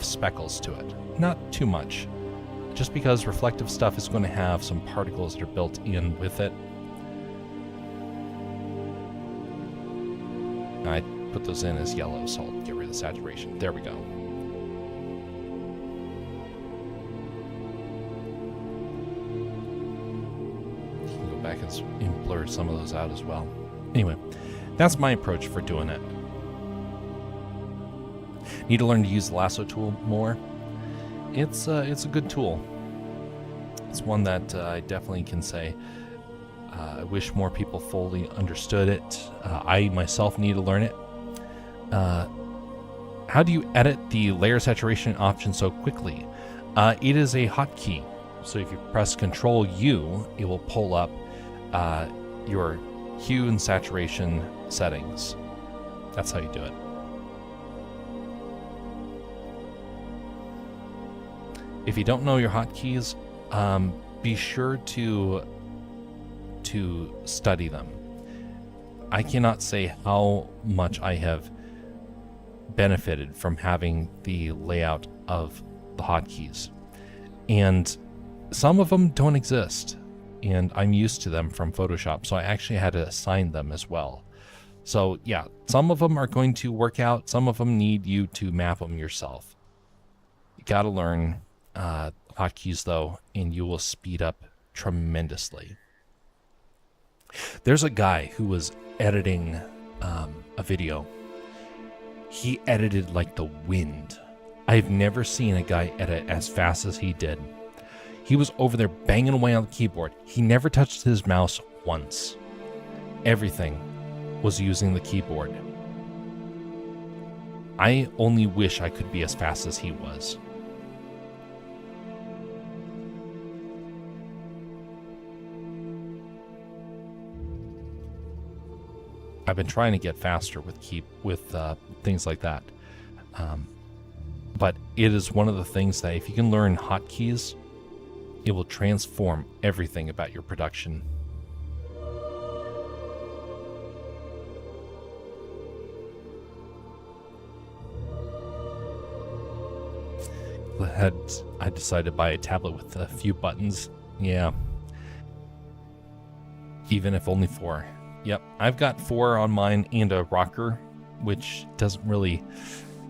A: speckles to it. Not too much, just because reflective stuff is going to have some particles that are built in with it. I put those in as yellow, so I'll get rid of the saturation. There we go. You can go back and blur some of those out as well. Anyway, that's my approach for doing it. Need to learn to use the lasso tool more. It's a good tool. It's one that I definitely can say I wish more people fully understood it. I myself need to learn it. How do you edit the layer saturation option so quickly? It is a hotkey. So if you press Control U, it will pull up your hue and saturation settings. That's how you do it. If you don't know your hotkeys, be sure to study them. I cannot say how much I have benefited from having the layout of the hotkeys. And some of them don't exist, and I'm used to them from Photoshop, so I actually had to assign them as well. So yeah, some of them are going to work out, some of them need you to map them yourself. You gotta learn hotkeys though, and you will speed up tremendously. There's a guy who was editing a video. He edited like the wind. I've never seen a guy edit as fast as he did. He was over there banging away on the keyboard. He never touched his mouse once. Everything was using the keyboard. I only wish I could be as fast as he was. I've been trying to get faster with things like that. But it is one of the things that if you can learn hotkeys, it will transform everything about your production. I decided to buy a tablet with a few buttons. Yeah. Even if only 4. Yep, I've got 4 on mine and a rocker, which doesn't really...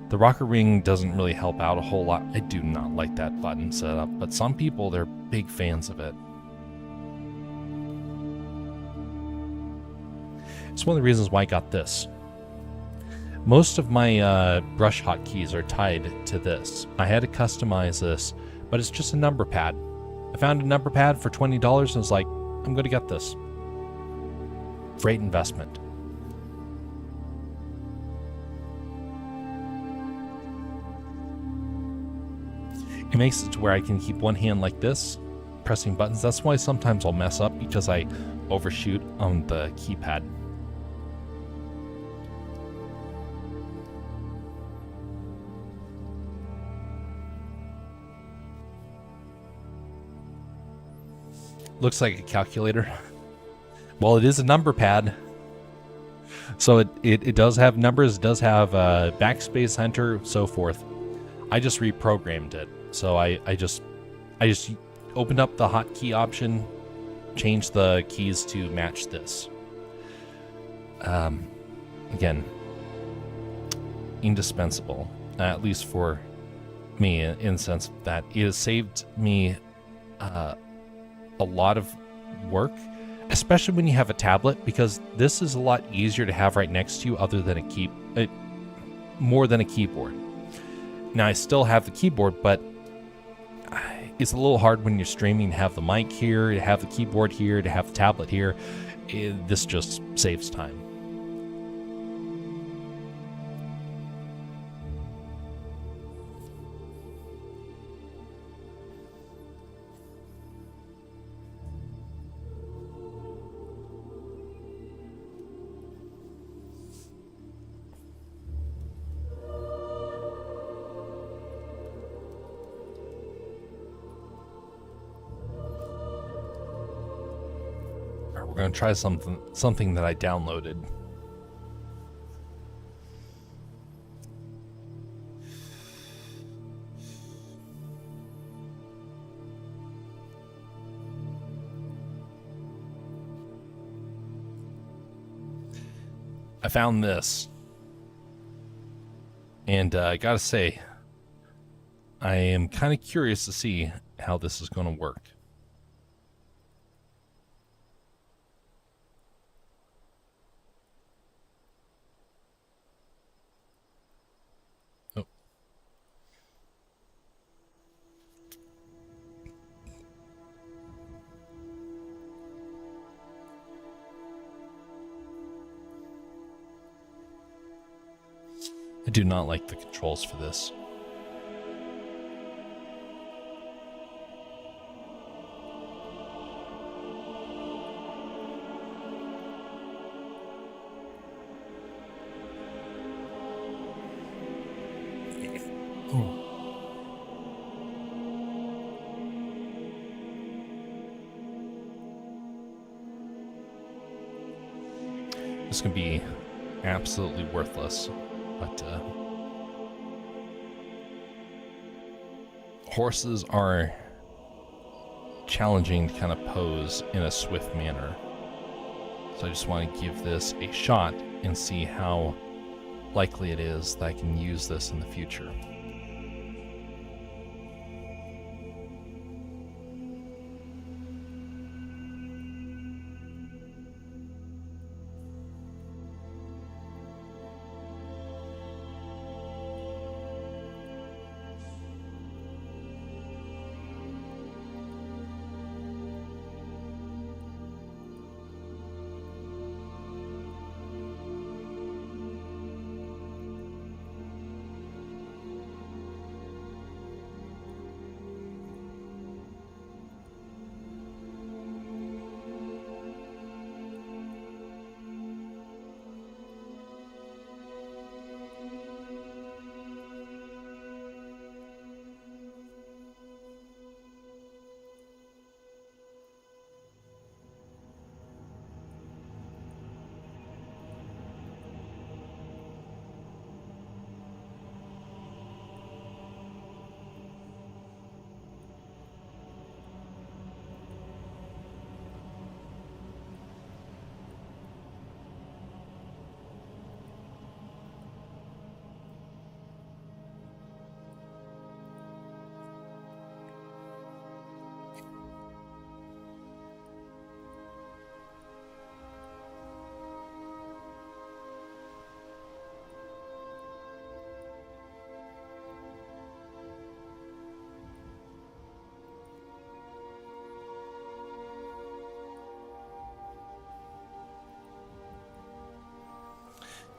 A: The rocker ring doesn't really help out a whole lot. I do not like that button setup, but some people, they're big fans of it. It's one of the reasons why I got this. Most of my brush hotkeys are tied to this. I had to customize this, but it's just a number pad. I found a number pad for $20 and was like, I'm going to get this. Great investment. It makes it to where I can keep one hand like this, pressing buttons. That's why sometimes I'll mess up, because I overshoot on the keypad. Looks like a calculator. Well, it is a number pad. So it does have numbers, it does have backspace, enter, so forth. I just reprogrammed it. So I just opened up the hotkey option, changed the keys to match this. Again, indispensable, at least for me, in the sense that it has saved me a lot of work, especially when you have a tablet, because this is a lot easier to have right next to you other than more than a keyboard. Now, I still have the keyboard, but it's a little hard when you're streaming to have the mic here, to have the keyboard here, to have the tablet here. This just saves time. We're going to try something that I downloaded. I found this, and I gotta say, I am kind of curious to see how this is going to work. I do not like the controls for this. This can be absolutely worthless. But horses are challenging to kind of pose in a swift manner. So I just want to give this a shot and see how likely it is that I can use this in the future.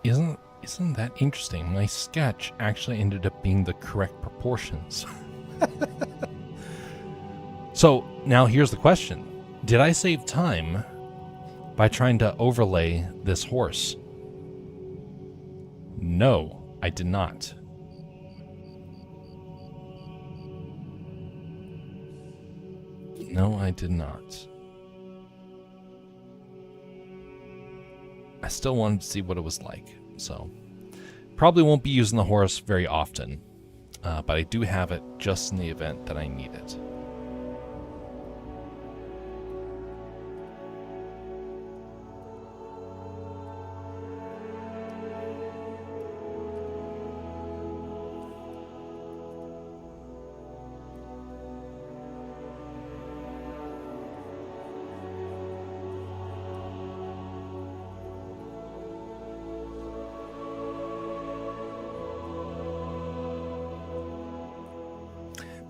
A: Isn't that interesting? My sketch actually ended up being the correct proportions. So now here's the question. Did I save time by trying to overlay this horse? No, I did not. No, I did not. I still wanted to see what it was like, so probably won't be using the horse very often, but I do have it just in the event that I need it.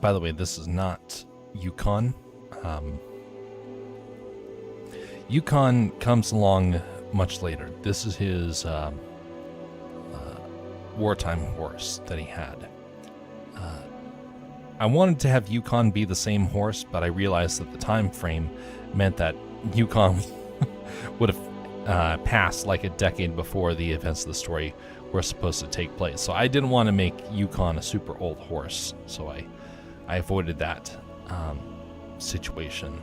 A: By the way, this is not Yukon. Yukon comes along much later. This is his wartime horse that he had. I wanted to have Yukon be the same horse, but I realized that the time frame meant that Yukon would have passed like a decade before the events of the story were supposed to take place. So I didn't want to make Yukon a super old horse, so I avoided that situation.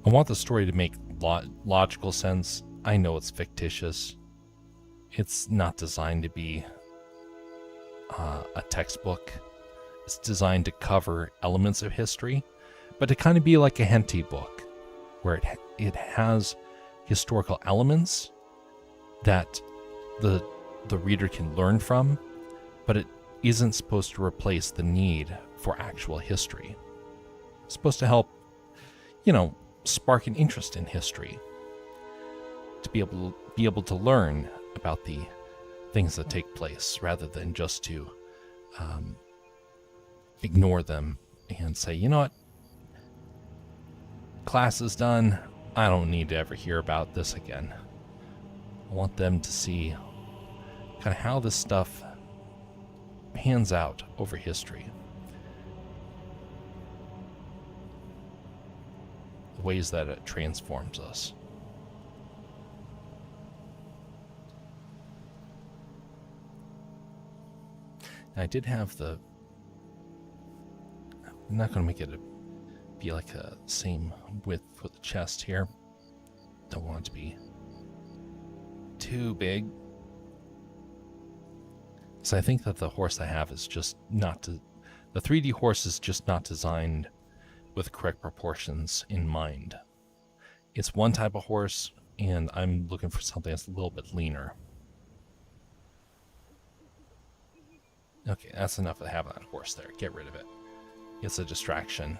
A: I want the story to make logical sense. I know it's fictitious. It's not designed to be a textbook. It's designed to cover elements of history, but to kind of be like a Henty book, where it has historical elements that the reader can learn from, but it isn't supposed to replace the need for actual history. It's supposed to help, spark an interest in history, to be able to learn about the things that take place, rather than just to ignore them and say, you know what, class is done, I don't need to ever hear about this again. I want them to see kind of how this stuff pans out over history. The ways that it transforms us. And I did have I'm not going to make it be like a same width for the chest here. Don't want it to be too big. So I think that the horse I have is just the 3D horse is just not designed with correct proportions in mind. It's one type of horse, and I'm looking for something that's a little bit leaner. Okay, that's enough of having that horse there. Get rid of it. It's a distraction.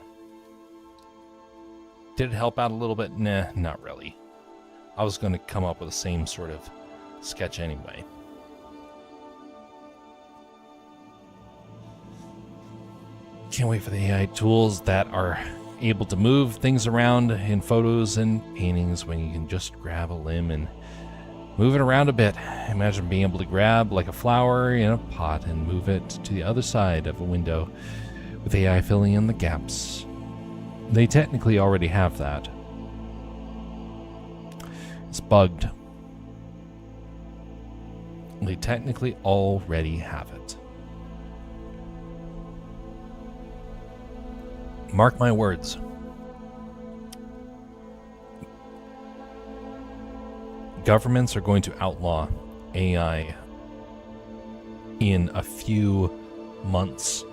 A: Did it help out a little bit? Nah, not really. I was going to come up with the same sort of sketch anyway. Can't wait for the AI tools that are able to move things around in photos and paintings when you can just grab a limb and move it around a bit. Imagine being able to grab like a flower in a pot and move it to the other side of a window with AI filling in the gaps. They technically already have that. It's bugged. They technically already have it. Mark my words. Governments are going to outlaw AI in a few months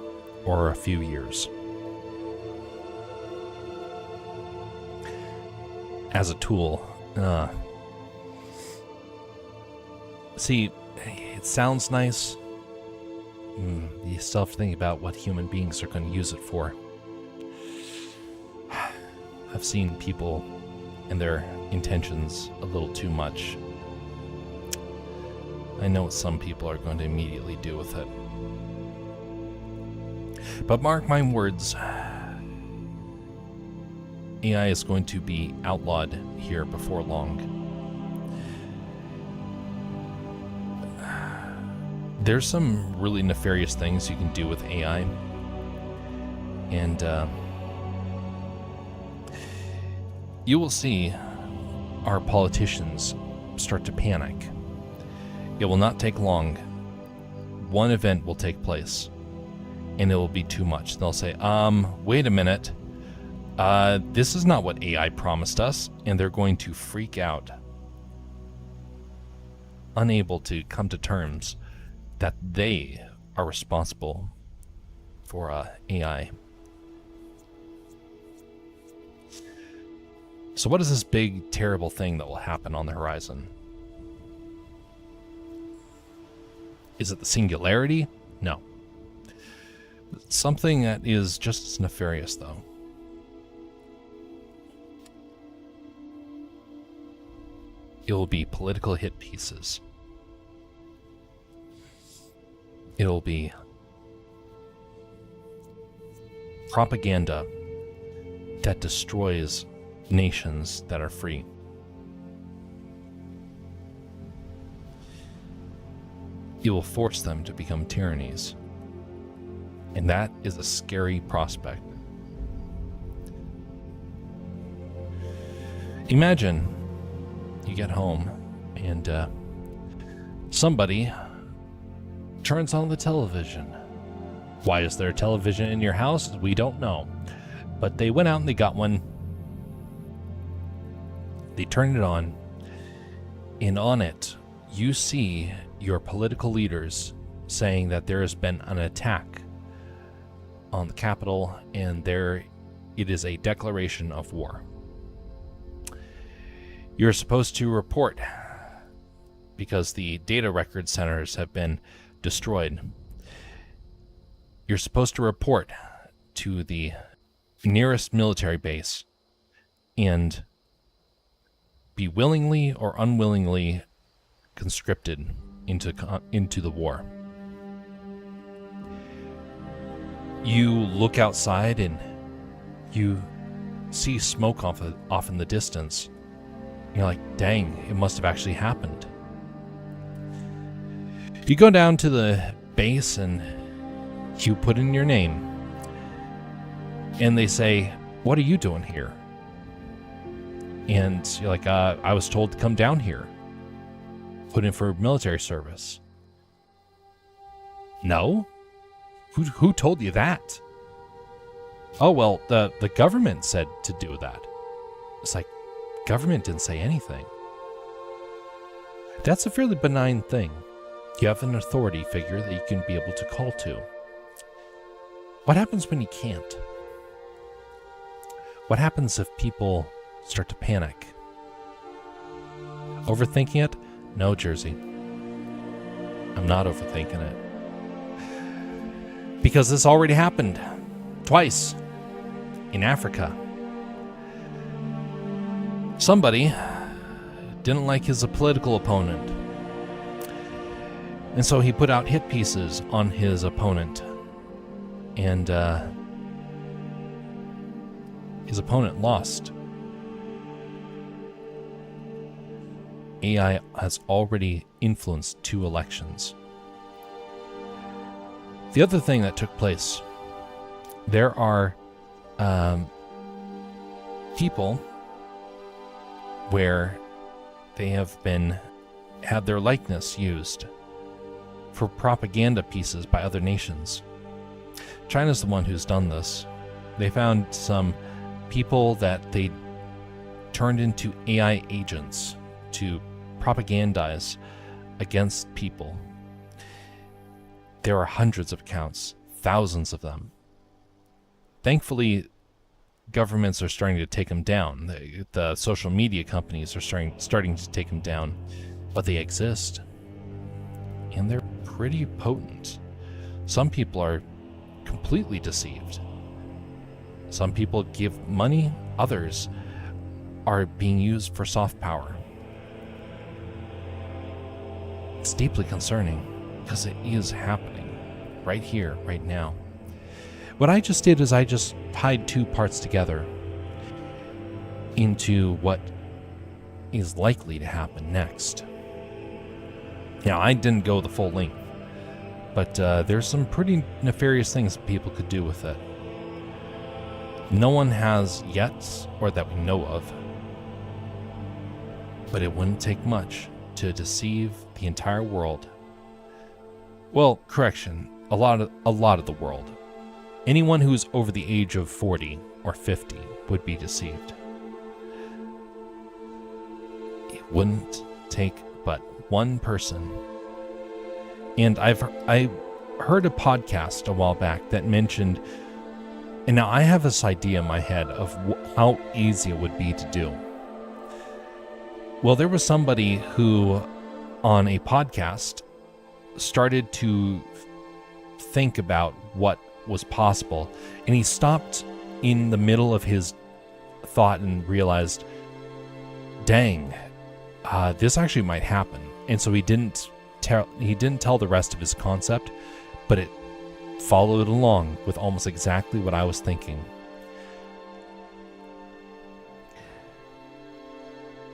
A: or a few years. As a tool. See, it sounds nice. You still have to think about what human beings are going to use it for. I've seen people and their intentions a little too much. I know what some people are going to immediately do with it. But mark my words, AI is going to be outlawed here before long. There's some really nefarious things you can do with AI, and you will see our politicians start to panic. It will not take long. One event will take place, and it will be too much. They'll say, wait a minute, this is not what AI promised us, and they're going to freak out, unable to come to terms that they are responsible for AI. So what is this big, terrible thing that will happen on the horizon? Is it the singularity? No. It's something that is just as nefarious, though. It will be political hit pieces. It'll be propaganda that destroys nations that are free. It will force them to become tyrannies. And that is a scary prospect. Imagine you get home and somebody turns on the television. Why is there a television in your house? We don't know. But they went out and they got one. They turned it on, and on it, you see your political leaders saying that there has been an attack on the Capitol, and it is a declaration of war. You're supposed to report because the data record centers have been destroyed. You're supposed to report to the nearest military base and be willingly or unwillingly conscripted into the war. You look outside and you see smoke off in the distance. You're like, dang, it must have actually happened. You go down to the base and you put in your name. And they say, what are you doing here? And you're like, I was told to come down here. Put in for military service. No? Who told you that? Oh, well, the government said to do that. It's like, government didn't say anything. That's a fairly benign thing. You have an authority figure that you can be able to call to. What happens when you can't? What happens if people start to panic? Overthinking it? No, Jersey. I'm not overthinking it. Because this already happened. Twice. In Africa. Somebody didn't like his political opponent. And so he put out hit pieces on his opponent. And his opponent lost. AI has already influenced 2 elections. The other thing that took place, there are people where they have had their likeness used for propaganda pieces by other nations. China's the one who's done this. They found some people that they turned into AI agents to propagandize against people. There are hundreds of accounts, thousands of them. Thankfully, governments are starting to take them down. The social media companies are starting to take them down, but they exist. And they're pretty potent. Some people are completely deceived. Some people give money, others are being used for soft power. It's deeply concerning because it is happening right here, right now. What I just did is I just tied 2 parts together. into what is likely to happen next. Now, I didn't go the full length, but there's some pretty nefarious things people could do with it. No one has yet, or that we know of, but it wouldn't take much to deceive the entire world. Well, correction, a lot of the world. Anyone who's over the age of 40 or 50 would be deceived. It wouldn't take but one person. And I heard a podcast a while back that mentioned, and now I have this idea in my head of how easy it would be to do. Well, there was somebody who, on a podcast, started to think about what was possible, and he stopped in the middle of his thought and realized, dang, this actually might happen. And so he didn't tell the rest of his concept, but it followed along with almost exactly what I was thinking.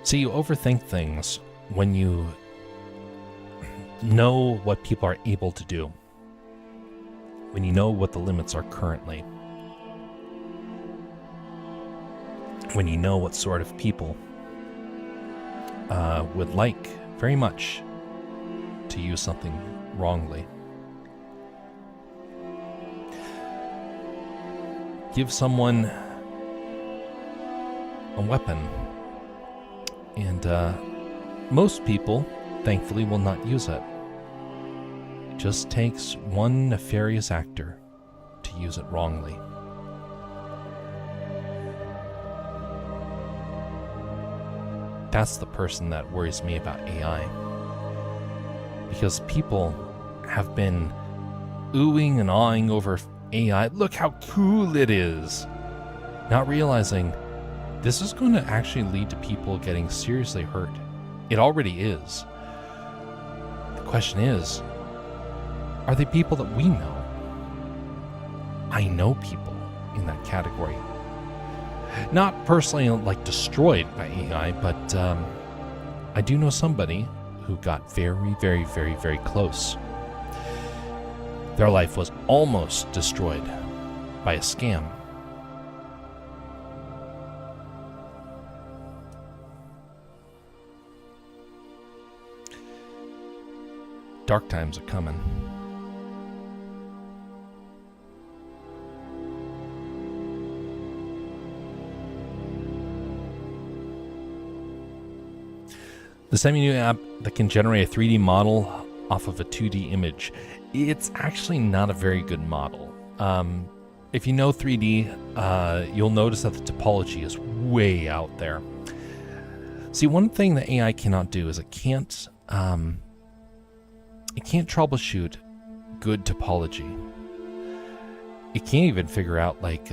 A: See, you overthink things when you know what people are able to do, when you know what the limits are currently, when you know what sort of people would like very much to use something wrongly. Give someone a weapon, and most people, thankfully, will not use it. It just takes one nefarious actor to use it wrongly. That's the person that worries me about AI. Because people have been oohing and awing over AI. Look how cool it is. Not realizing this is going to actually lead to people getting seriously hurt. It already is. The question is, are they people that we know? I know people in that category. Not personally like destroyed by AI, but I do know somebody who got very, very, very, very close. Their life was almost destroyed by a scam. Dark times are coming. The semi-new app that can generate a 3D model off of a 2D image, it's actually not a very good model. If you know 3D, you'll notice that the topology is way out there. See, one thing that AI cannot do is it can't troubleshoot good topology. It can't even figure out like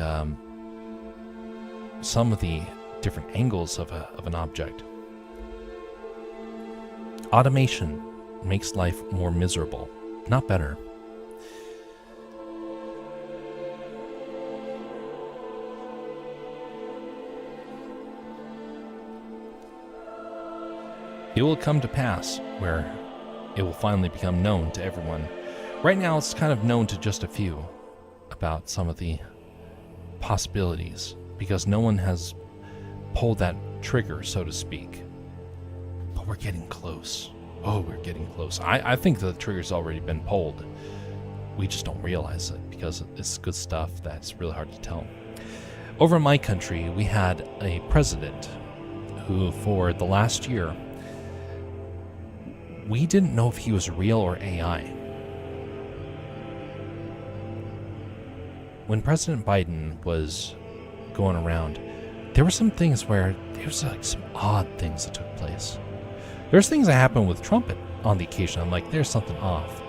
A: some of the different angles of an object. Automation makes life more miserable, not better. It will come to pass where it will finally become known to everyone. Right now, it's kind of known to just a few about some of the possibilities, because no one has pulled that trigger, so to speak. But we're getting close. Oh, we're getting close. I think the trigger's already been pulled. We just don't realize it because it's good stuff that's really hard to tell. Over in my country, we had a president who, for the last year, we didn't know if he was real or AI. When President Biden was going around, there were some things where there was like some odd things that took place. There's things that happened with Trump on the occasion. I'm like, there's something off.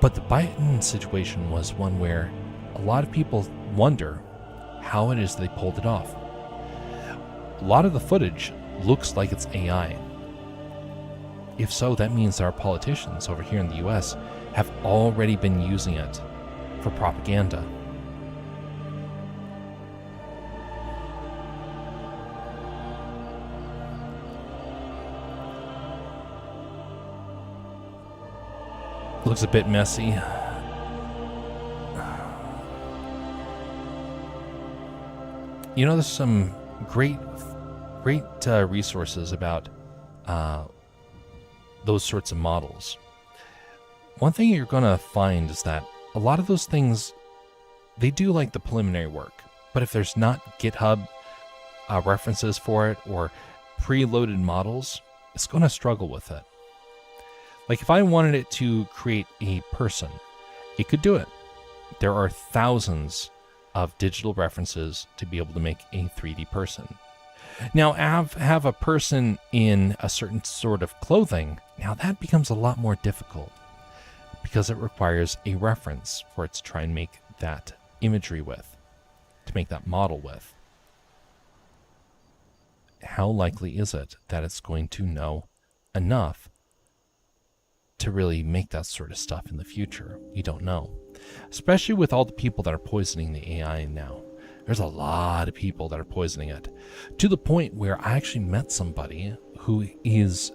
A: But the Biden situation was one where a lot of people wonder how it is they pulled it off. A lot of the footage looks like it's AI. If so, that means our politicians over here in the US have already been using it for propaganda. Looks a bit messy. There's some great resources about those sorts of models. One thing you're going to find is that a lot of those things, they do like the preliminary work, but if there's not GitHub references for it or preloaded models, it's going to struggle with it. Like if I wanted it to create a person, it could do it. There are thousands of digital references to be able to make a 3D person. Now have a person in a certain sort of clothing. Now that becomes a lot more difficult because it requires a reference for it to try and make that imagery with, to make that model with. How likely is it that it's going to know enough to really make that sort of stuff in the future? We don't know. Especially with all the people that are poisoning the AI now. There's a lot of people that are poisoning it, to the point where I actually met somebody who is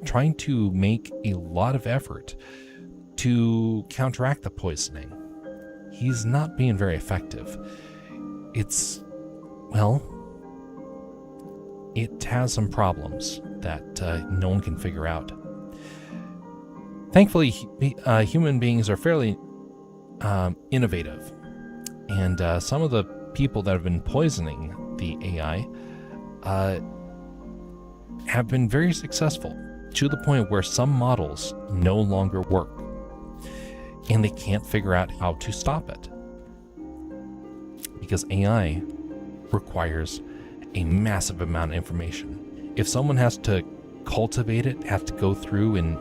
A: trying to make a lot of effort to counteract the poisoning. He's not being very effective. It has some problems that no one can figure out. Thankfully, human beings are fairly innovative, and some of the people that have been poisoning the AI have been very successful, to the point where some models no longer work, and they can't figure out how to stop it. Because AI requires a massive amount of information. If someone has to cultivate it, have to go through and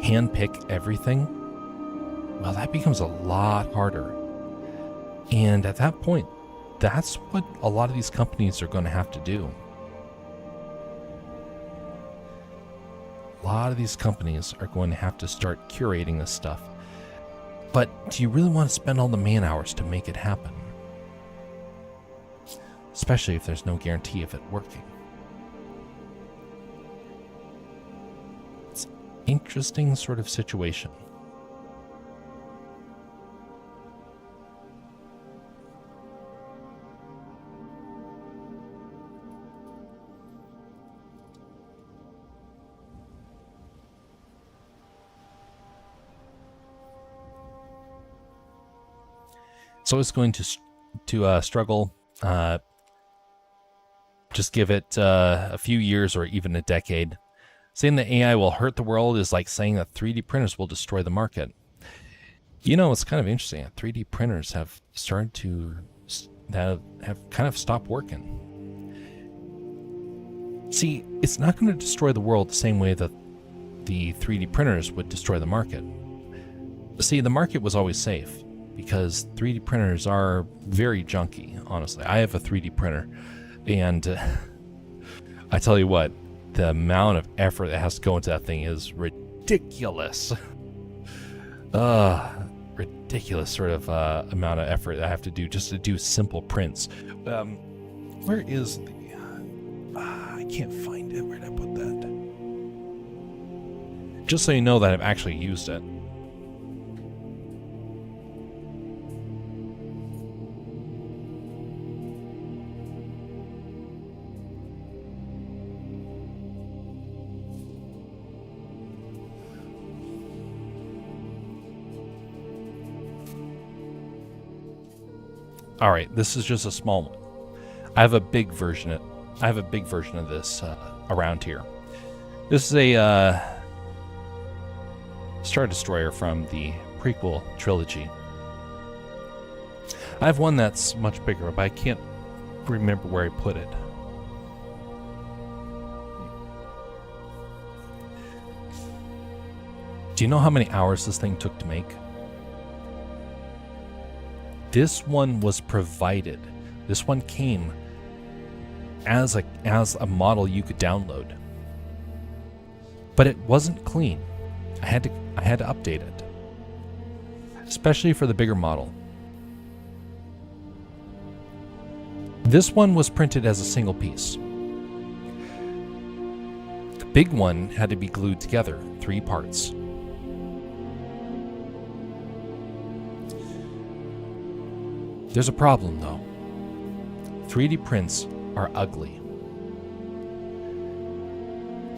A: handpick everything, well, that becomes a lot harder. And at that point, that's what a lot of these companies are going to have to do. A lot of these companies are going to have to start curating this stuff. But do you really want to spend all the man hours to make it happen? Especially if there's no guarantee of it working. It's an interesting sort of situation. So it's going to struggle. Just give it a few years or even a decade. Saying that AI will hurt the world is like saying that 3D printers will destroy the market. It's kind of interesting. 3D printers have started to have kind of stopped working. See, it's not going to destroy the world the same way that the 3D printers would destroy the market. See, the market was always safe, because 3D printers are very junky, honestly. I have a 3D printer, and I tell you what, the amount of effort that has to go into that thing is ridiculous. Ridiculous sort of amount of effort I have to do just to do simple prints. Where is the... I can't find it. Where did I put that? Just so you know that I've actually used it. All right, this is just a small one. I have a big version of this around here. This is a Star Destroyer from the prequel trilogy. I have one that's much bigger, but I can't remember where I put it. Do you know how many hours this thing took to make? This one was provided. This one came as a model you could download. But it wasn't clean. I had to update it. Especially for the bigger model. This one was printed as a single piece. The big one had to be glued together, 3 parts. There's a problem, though. 3D prints are ugly.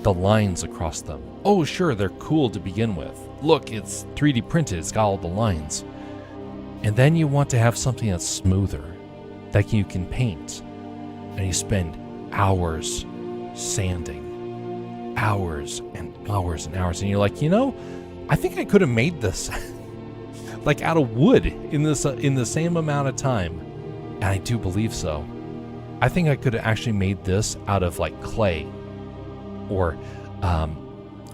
A: The lines across them. Oh, sure, they're cool to begin with. Look, it's 3D printed, it's got all the lines. And then you want to have something that's smoother, that you can paint. And you spend hours sanding. Hours and hours and hours. And you're like, I think I could have made this like out of wood in the same amount of time. And I do believe so. I think I could have actually made this out of like clay or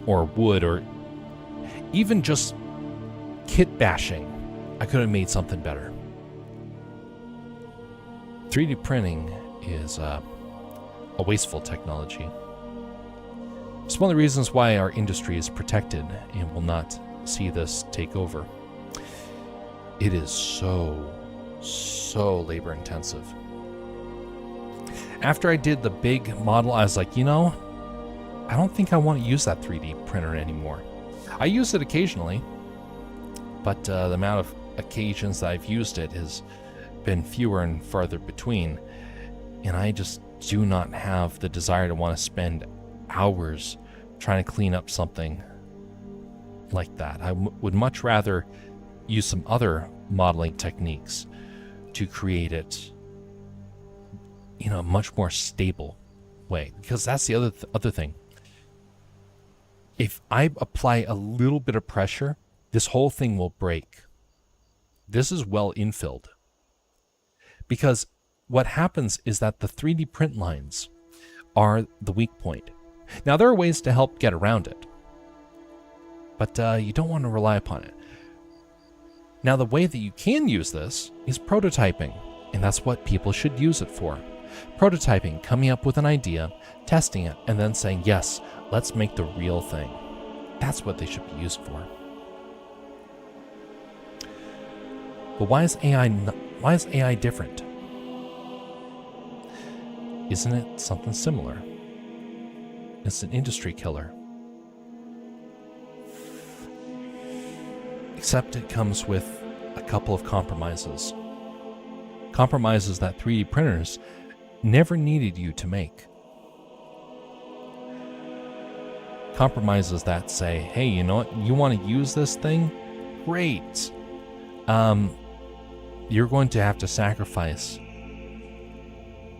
A: wood, or even just kit bashing. I could have made something better. 3D printing is a wasteful technology. It's one of the reasons why our industry is protected and will not see this take over. It is so labor intensive. After I did the big model, I was like, I don't think I want to use that 3D printer anymore. I use it occasionally, but the amount of occasions that I've used it has been fewer and farther between, and I just do not have the desire to want to spend hours trying to clean up something like that. I would much rather use some other modeling techniques to create it in a much more stable way, because that's the other thing. If I apply a little bit of pressure, this whole thing will break. This is well infilled. Because what happens is that the 3D print lines are the weak point. Now, there are ways to help get around it, but you don't want to rely upon it. Now, the way that you can use this is prototyping, and that's what people should use it for. Prototyping, coming up with an idea, testing it, and then saying, yes, let's make the real thing. That's what they should be used for. But why is AI different? Isn't it something similar? It's an industry killer. Except it comes with a couple of compromises. Compromises that 3D printers never needed you to make. Compromises that say, hey, you know what? You want to use this thing? Great. You're going to have to sacrifice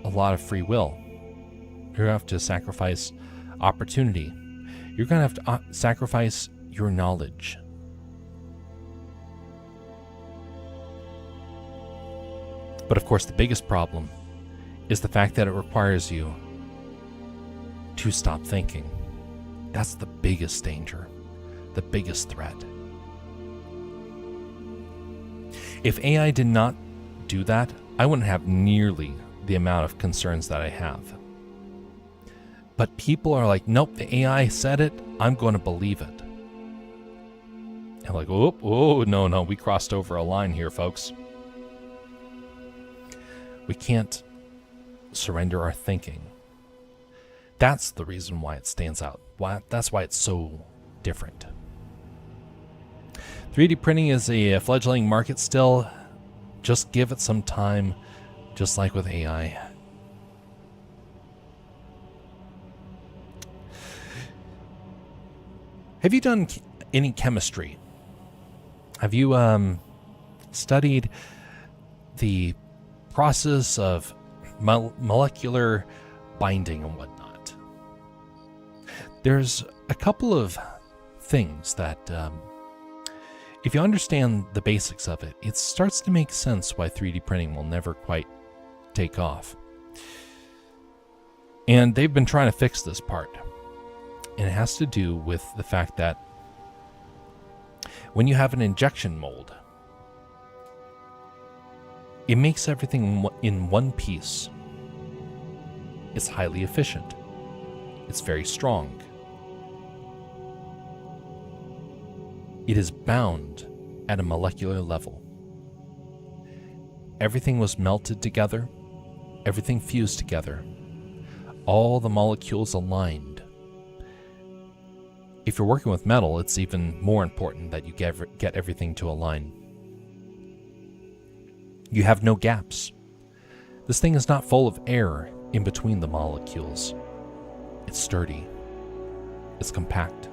A: a lot of free will. You're going to have to sacrifice opportunity. You're going to have to sacrifice your knowledge. But of course, the biggest problem is the fact that it requires you to stop thinking. That's the biggest danger, the biggest threat. If AI did not do that, I wouldn't have nearly the amount of concerns that I have. But people are like, nope, the AI said it, I'm going to believe it. And like, no, we crossed over a line here, folks. We can't surrender our thinking. That's the reason why it stands out. That's why it's so different. 3D printing is a fledgling market still. Just give it some time, just like with AI. Have you done any chemistry? Have you studied the process of molecular binding and whatnot? There's a couple of things that, if you understand the basics of it, it starts to make sense why 3D printing will never quite take off. And they've been trying to fix this part. And it has to do with the fact that when you have an injection mold, it makes everything in one piece. It's highly efficient. It's very strong. It is bound at a molecular level. Everything was melted together. Everything fused together. All the molecules aligned. If you're working with metal, it's even more important that you get everything to align. You have no gaps. This thing is not full of air in between the molecules. It's sturdy. It's compact.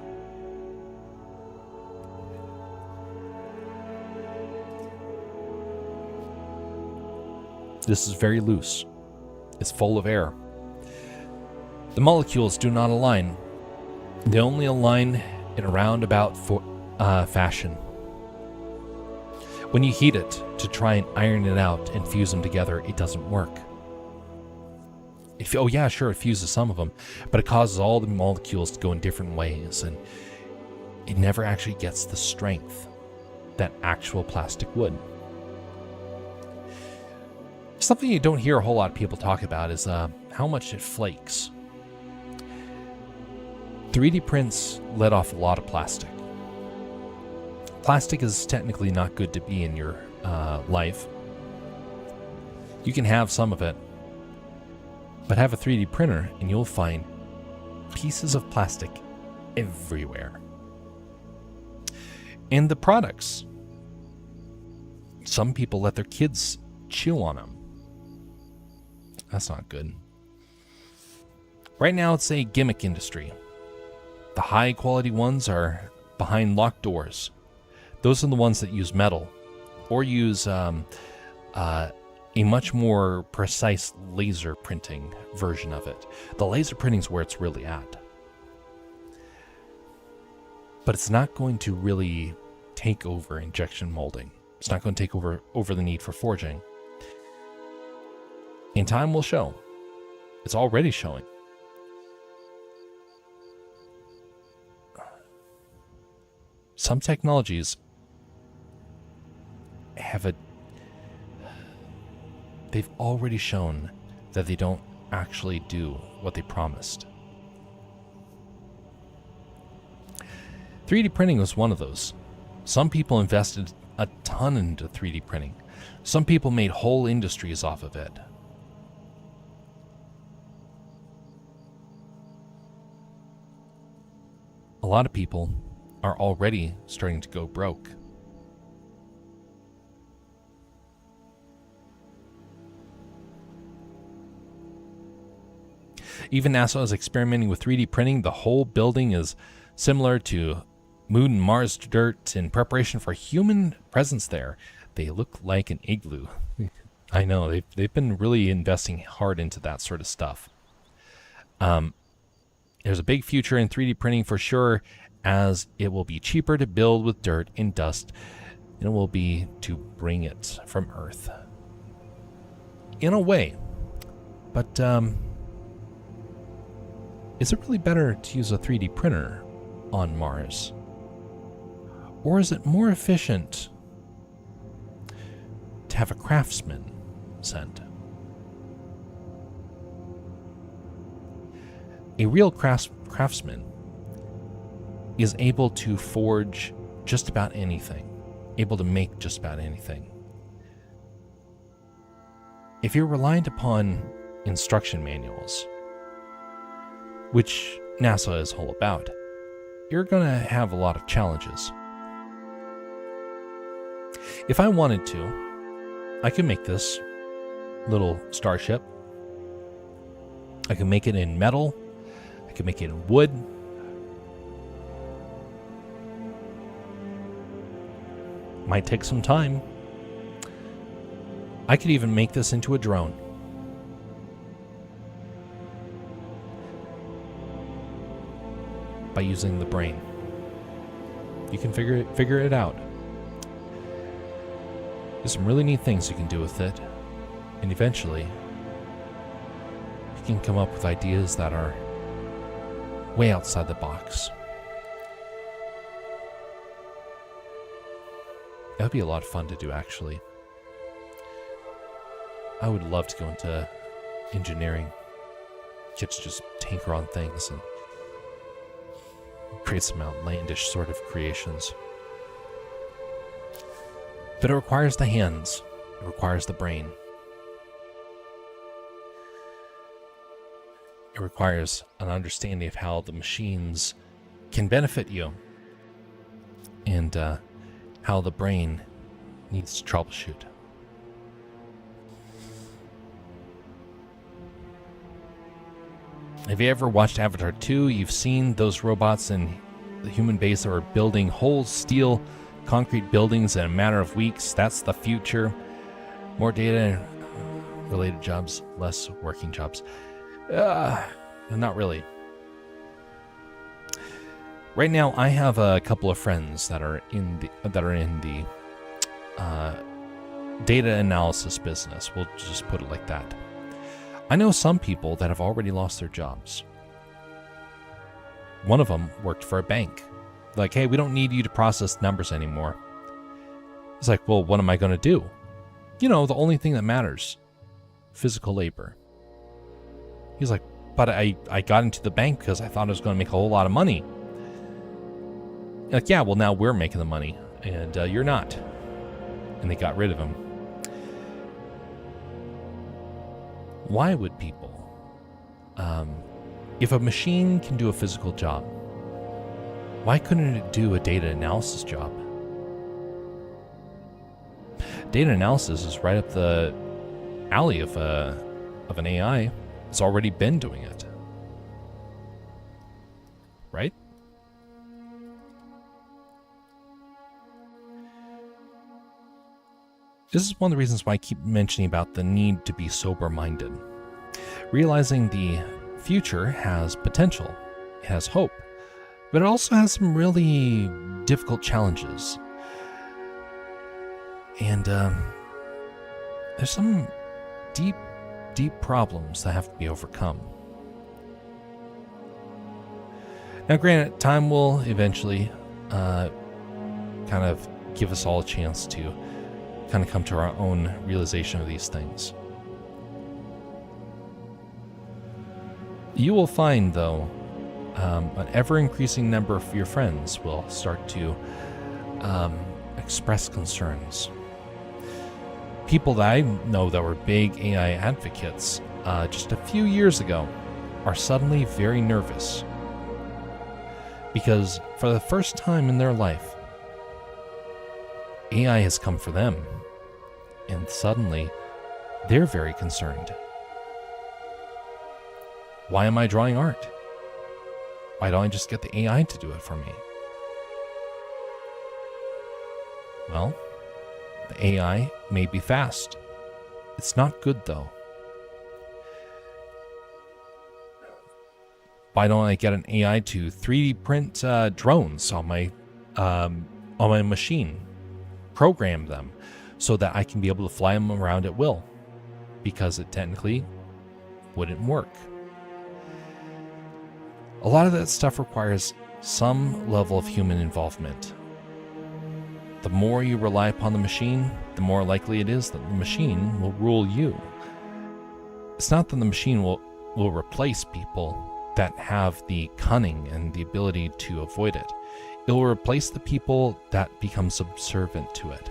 A: This is very loose. It's full of air. The molecules do not align. They only align in a roundabout fashion. When you heat it to try and iron it out and fuse them together, it doesn't work. It fuses some of them, but it causes all the molecules to go in different ways, and it never actually gets the strength that actual plastic would. Something you don't hear a whole lot of people talk about is how much it flakes. 3D prints let off a lot of plastic. Plastic is technically not good to be in your life. You can have some of it, but have a 3D printer and you'll find pieces of plastic everywhere. And the products, some people let their kids chew on them. That's not good. Right now it's a gimmick industry. The high quality ones are behind locked doors. Those are the ones that use metal or use a much more precise laser printing version of it. The laser printing is where it's really at. But it's not going to really take over injection molding. It's not going to take over the need for forging. And time will show. It's already showing. Some technologies they've already shown that they don't actually do what they promised. 3D printing was one of those. Some people invested a ton into 3D printing. Some people made whole industries off of it. A lot of people are already starting to go broke. Even NASA is experimenting with 3D printing. The whole building is similar to Moon and Mars dirt in preparation for human presence there. They look like an igloo. I know, they've been really investing hard into that sort of stuff. There's a big future in 3D printing for sure, as it will be cheaper to build with dirt and dust than it will be to bring it from Earth. In a way. But, is it really better to use a 3D printer on Mars? Or is it more efficient to have a craftsman sent? A real craftsman is able to forge just about anything, able to make just about anything. If you're reliant upon instruction manuals, which NASA is all about, you're going to have a lot of challenges. If I wanted to, I could make this little starship. I can make it in metal. I can make it in wood. Might take some time. I could even make this into a drone. By using the brain. You can figure it out. There's some really neat things you can do with it, and eventually you can come up with ideas that are way outside the box. That would be a lot of fun to do, actually. I would love to go into engineering, get to just tinker on things and create some outlandish sort of creations. But it requires the hands. It requires the brain. It requires an understanding of how the machines can benefit you and how the brain needs to troubleshoot. If you ever watched Avatar 2, you've seen those robots in the human base that are building whole steel concrete buildings in a matter of weeks. That's the future. More data related jobs, less working jobs. Not really. Right now, I have a couple of friends that are in the data analysis business. We'll just put it like that. I know some people that have already lost their jobs. One of them worked for a bank. Like, hey, we don't need you to process numbers anymore. It's like, well, what am I going to do? You know, the only thing that matters, physical labor. He's like, but I got into the bank because I thought I was going to make a whole lot of money. Like, yeah, well, now we're making the money, and you're not. And they got rid of him. Why would people? If a machine can do a physical job, why couldn't it do a data analysis job? Data analysis is right up the alley of an AI. It's already been doing it. Right? This is one of the reasons why I keep mentioning about the need to be sober-minded. Realizing the future has potential, it has hope, but it also has some really difficult challenges. And there's some deep, deep problems that have to be overcome. Now, granted, time will eventually kind of give us all a chance to kind of come to our own realization of these things. You will find, though, an ever-increasing number of your friends will start to express concerns. People that I know that were big AI advocates just a few years ago are suddenly very nervous because for the first time in their life, AI has come for them. And suddenly, they're very concerned. Why am I drawing art? Why don't I just get the AI to do it for me? Well, the AI may be fast. It's not good, though. Why don't I get an AI to 3D print drones on my machine? Program them so that I can be able to fly them around at will, because it technically wouldn't work. A lot of that stuff requires some level of human involvement. The more you rely upon the machine, the more likely it is that the machine will rule you. It's not that the machine will replace people that have the cunning and the ability to avoid it. It will replace the people that become subservient to it.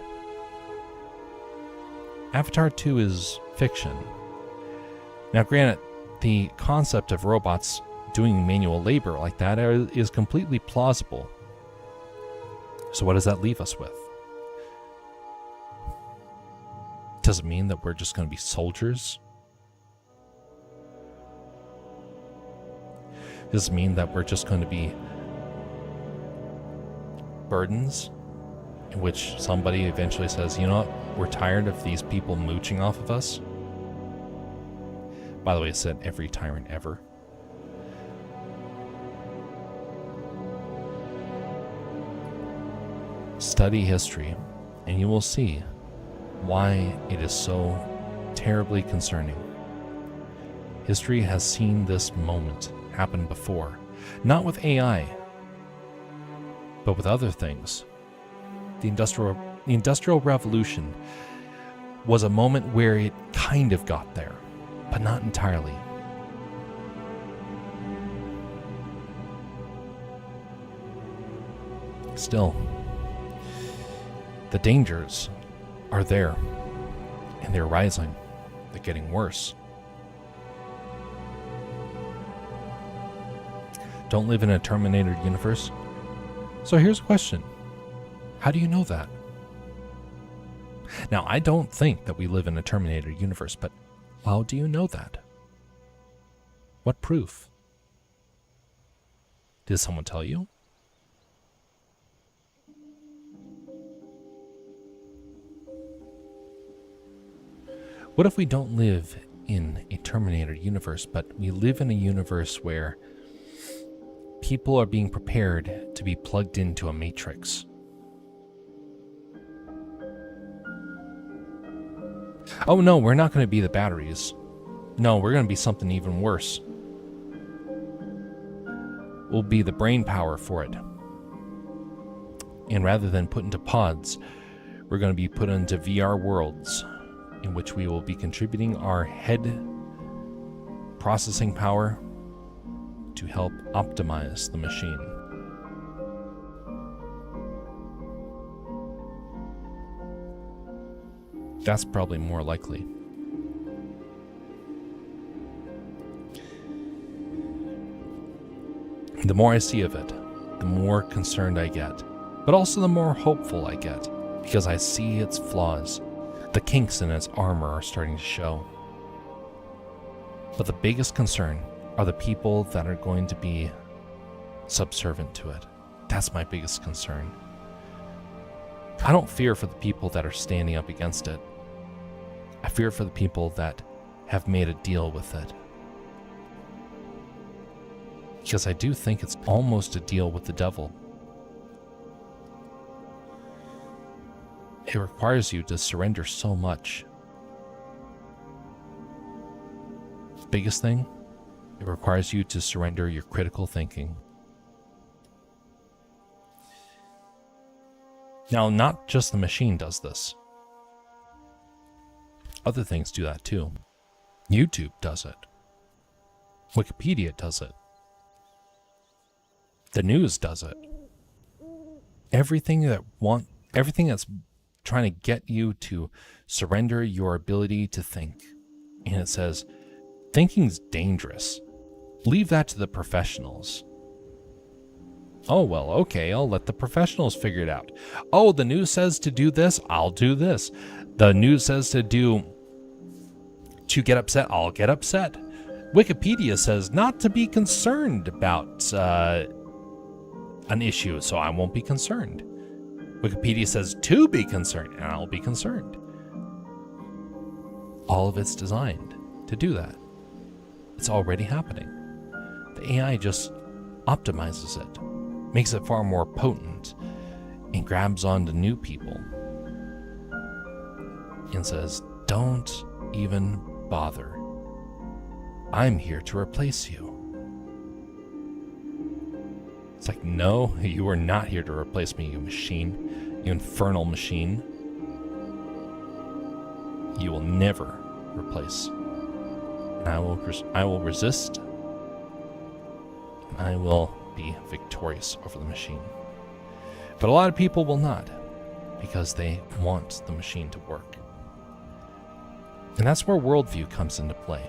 A: Avatar 2 is fiction. Now, granted, the concept of robots doing manual labor like that is completely plausible. So what does that leave us with? Does it mean that we're just going to be soldiers? Does it mean that we're just going to be burdens in which somebody eventually says, you know what, we're tired of these people mooching off of us? By the way, it said every tyrant ever. Study history, and you will see why it is so terribly concerning. History has seen this moment happen before, not with AI, but with other things. The Industrial Revolution was a moment where it kind of got there, but not entirely. Still, the dangers are there, and they're rising. They're getting worse. Don't live in a Terminator universe? So here's a question. How do you know that? Now, I don't think that we live in a Terminator universe, but how do you know that? What proof Did someone tell you? What if we don't live in a Terminator universe, but we live in a universe where people are being prepared to be plugged into a matrix? Oh no, we're not going to be the batteries. No, we're going to be something even worse. We'll be the brain power for it. And rather than put into pods, we're going to be put into VR worlds in which we will be contributing our head processing power to help optimize the machine. That's probably more likely. The more I see of it, the more concerned I get, but also the more hopeful I get, because I see its flaws. The kinks in its armor are starting to show. But the biggest concern are the people that are going to be subservient to it. That's my biggest concern. I don't fear for the people that are standing up against it. I fear for the people that have made a deal with it. Because I do think it's almost a deal with the devil. It requires you to surrender so much. The biggest thing, it requires you to surrender your critical thinking. Now, not just the machine does this. Other things do that too. YouTube does it. Wikipedia does it. The news does it. Everything that's trying to get you to surrender your ability to think. And it says, thinking's dangerous. Leave that to the professionals. Oh, well, okay, I'll let the professionals figure it out. Oh, the news says to do this, I'll do this. The news says to get upset, I'll get upset. Wikipedia says not to be concerned about an issue, so I won't be concerned. Wikipedia says to be concerned, and I'll be concerned. All of it's designed to do that. It's already happening. The AI just optimizes it, makes it far more potent, and grabs onto new people and says, don't even bother. I'm here to replace you. It's like, no, you are not here to replace me, you machine, you infernal machine. You will never replace. And I will resist. And I will be victorious over the machine. But a lot of people will not, because they want the machine to work. And that's where worldview comes into play.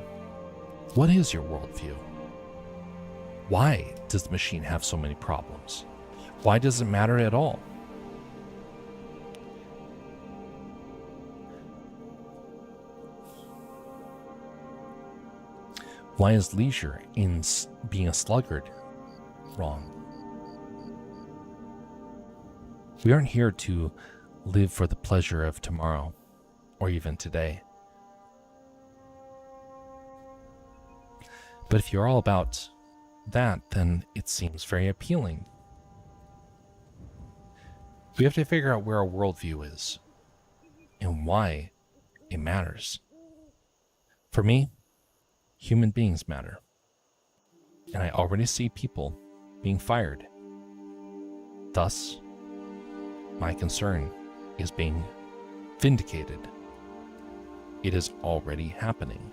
A: What is your worldview? Why does the machine have so many problems? Why does it matter at all? Why is leisure in being a sluggard wrong? We aren't here to live for the pleasure of tomorrow or even today. But if you're all about that, then it seems very appealing. We have to figure out where our worldview is and why it matters. For me, human beings matter. And I already see people being fired. Thus, my concern is being vindicated. It is already happening.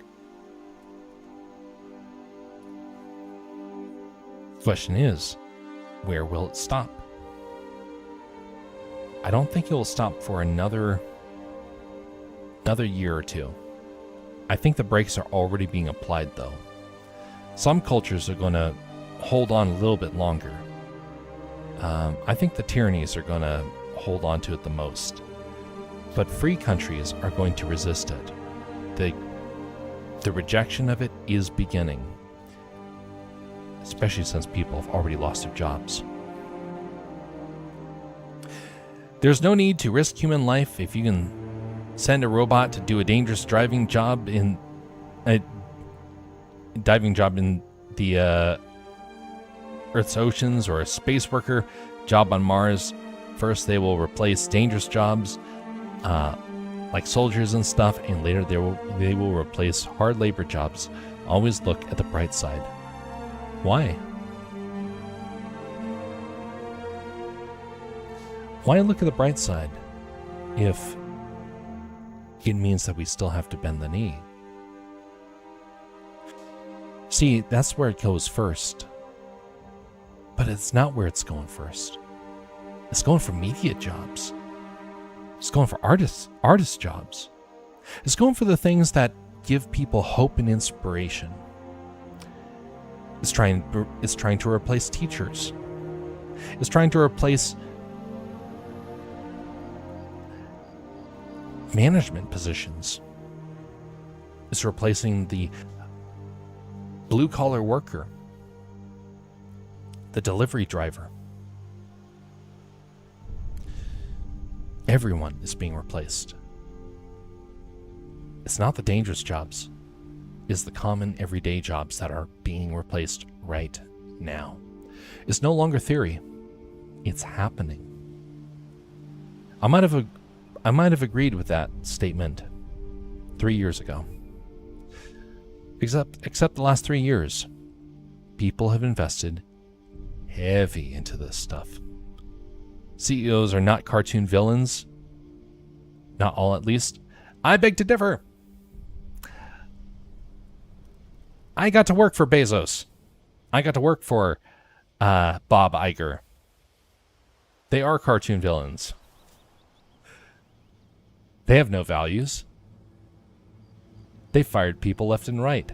A: The question is, where will it stop? I don't think it will stop for another year or two. I think the brakes are already being applied, though. Some cultures are going to hold on a little bit longer. I think the tyrannies are going to hold on to it the most. But free countries are going to resist it. The rejection of it is beginning. especially since people have already lost their jobs. There's no need to risk human life if you can send a robot to do a dangerous diving job in the Earth's oceans, or a space worker job on Mars. First, they will replace dangerous jobs like soldiers and stuff, and later they will replace hard labor jobs. Always look at the bright side. Why? Why look at the bright side if it means that we still have to bend the knee? See, that's where it goes first. But it's not where it's going first. It's going for media jobs. It's going for artist jobs. It's going for the things that give people hope and inspiration. It's trying to replace teachers. It's trying to replace management positions. It's replacing the blue-collar worker, the delivery driver. Everyone is being replaced. It's not the dangerous jobs. It's the common everyday jobs that are being replaced right now. It's no longer theory. It's happening. I might have agreed with that statement 3 years ago. Except the last 3 years, people have invested heavy into this stuff. CEOs are not cartoon villains. Not all, at least. I beg to differ. I got to work for Bezos. I got to work for Bob Iger. They are cartoon villains. They have no values. They fired people left and right.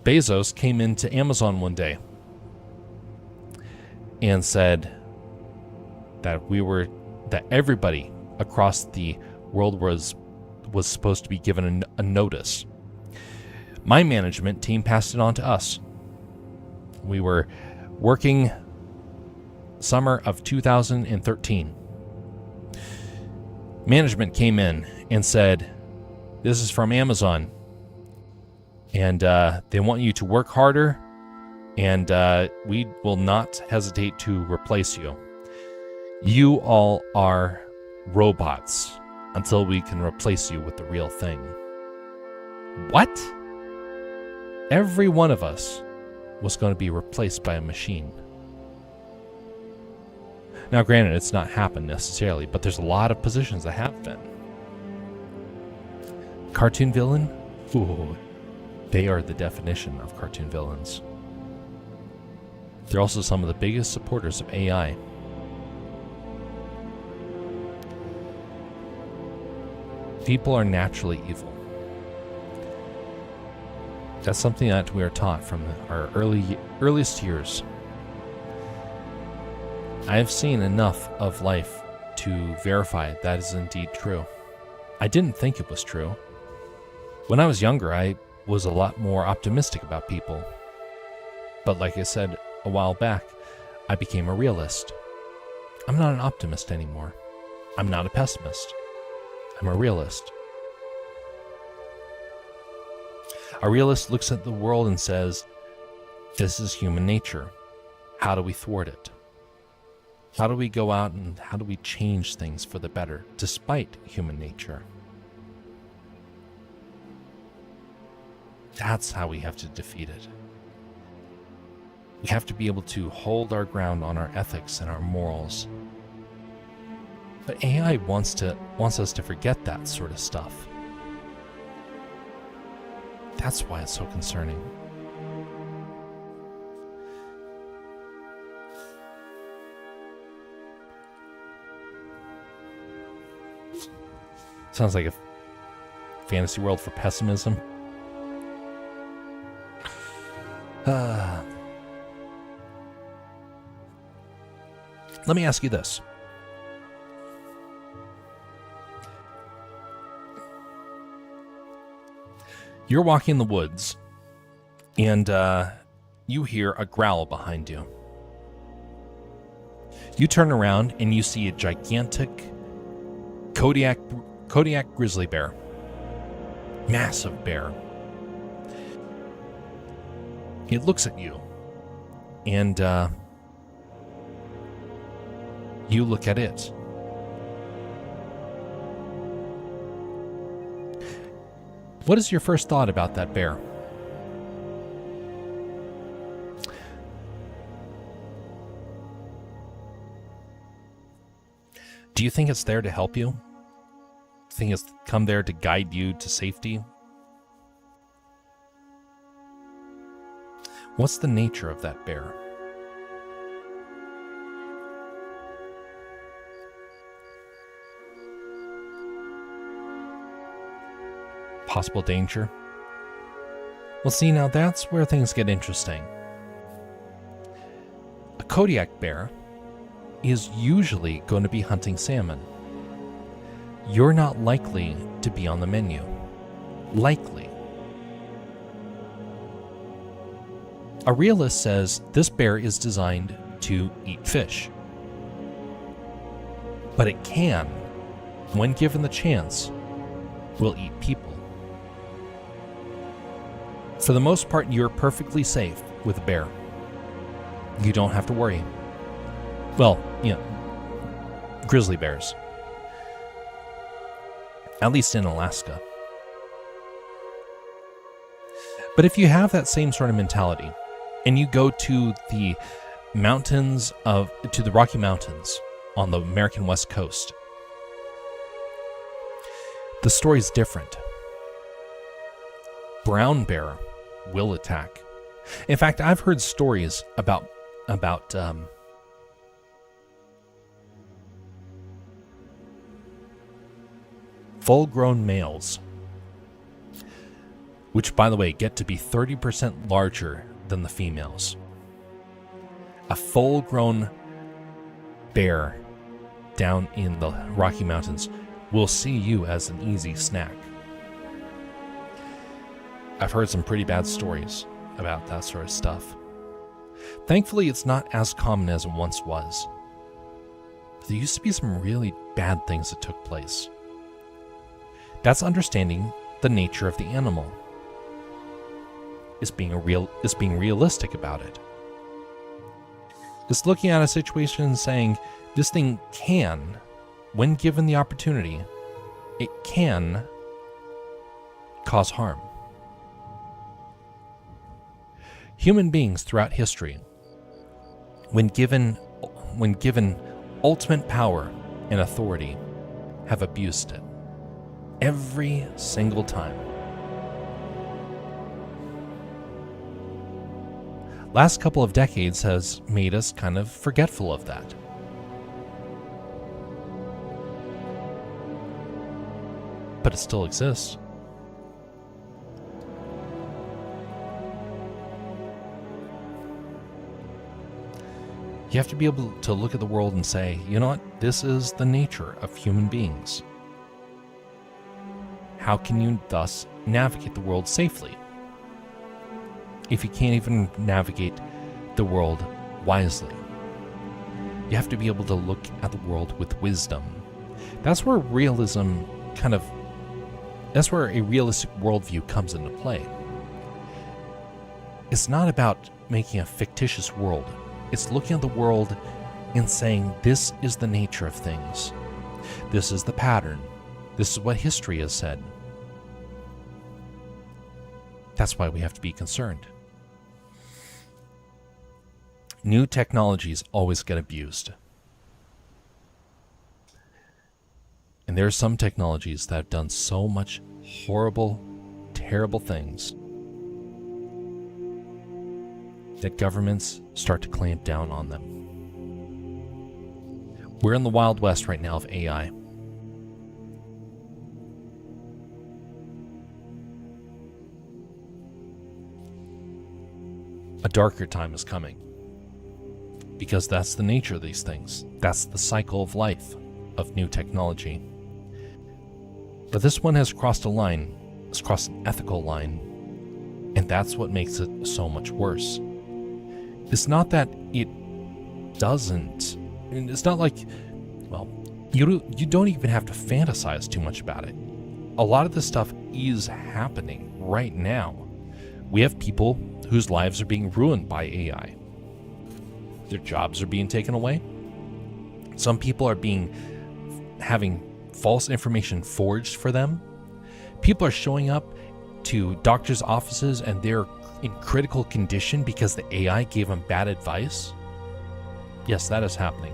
A: Bezos came into Amazon one day and said that everybody across the world was supposed to be given a notice. My management team passed it on to us. We were working summer of 2013. Management came in and said, "This is from Amazon, and they want you to work harder, and we will not hesitate to replace you. You all are robots until we can replace you with the real thing." What? Every one of us was going to be replaced by a machine. Now, granted, it's not happened necessarily, but there's a lot of positions that have been. Cartoon villain? Ooh, they are the definition of cartoon villains. They're also some of the biggest supporters of AI. People are naturally evil. That's something that we are taught from our earliest years. I have seen enough of life to verify that is indeed true. I didn't think it was true. When I was younger, I was a lot more optimistic about people. But like I said a while back, I became a realist. I'm not an optimist anymore. I'm not a pessimist. I'm a realist. A realist looks at the world and says, this is human nature. How do we thwart it? How do we go out and how do we change things for the better, despite human nature? That's how we have to defeat it. We have to be able to hold our ground on our ethics and our morals. But AI wants us to forget that sort of stuff. That's why it's so concerning. Sounds like a fantasy world for pessimism. Let me ask you this. You're walking in the woods And you hear a growl behind you. You turn around and you see a gigantic Kodiak grizzly bear. Massive bear. It looks at you, and you look at it. What is your first thought about that bear? Do you think it's there to help you? Think it's come there to guide you to safety? What's the nature of that bear? Possible danger? Well, see, now that's where things get interesting. A Kodiak bear is usually going to be hunting salmon. You're not likely to be on the menu. Likely. A realist says this bear is designed to eat fish. But it can, when given the chance, will eat people. For the most part, you're perfectly safe with a bear. You don't have to worry. Well, grizzly bears. At least in Alaska. But if you have that same sort of mentality, and you go to the Rocky Mountains on the American West Coast, the story's different. Brown bear will attack. In fact, I've heard stories about full-grown males, which, by the way, get to be 30% larger than the females. A full-grown bear down in the Rocky Mountains will see you as an easy snack. I've heard some pretty bad stories about that sort of stuff. Thankfully, it's not as common as it once was. But there used to be some really bad things that took place. That's understanding the nature of the animal. It's being realistic about it. It's looking at a situation and saying, this thing can, when given the opportunity, it can cause harm. Human beings throughout history, when given ultimate power and authority, have abused it. Every single time. Last couple of decades has made us kind of forgetful of that. But it still exists. You have to be able to look at the world and say, you know what, this is the nature of human beings. How can you thus navigate the world safely? If you can't even navigate the world wisely, you have to be able to look at the world with wisdom. That's where that's where a realistic worldview comes into play. It's not about making a fictitious world. It's looking at the world and saying, this is the nature of things. This is the pattern. This is what history has said. That's why we have to be concerned. New technologies always get abused. And there are some technologies that have done so much horrible, terrible things that governments start to clamp down on them. We're in the Wild West right now of AI. A darker time is coming, because that's the nature of these things. That's the cycle of life of new technology. But this one has crossed a line. It's crossed an ethical line, And that's what makes it so much worse. It's not that it doesn't. It's not like, well, you don't even have to fantasize too much about it. A lot of this stuff is happening right now. We have people whose lives are being ruined by AI. Their jobs are being taken away. Some people are having false information forged for them. People are showing up to doctors' offices and they're in critical condition because the AI gave them bad advice. Yes, that is happening.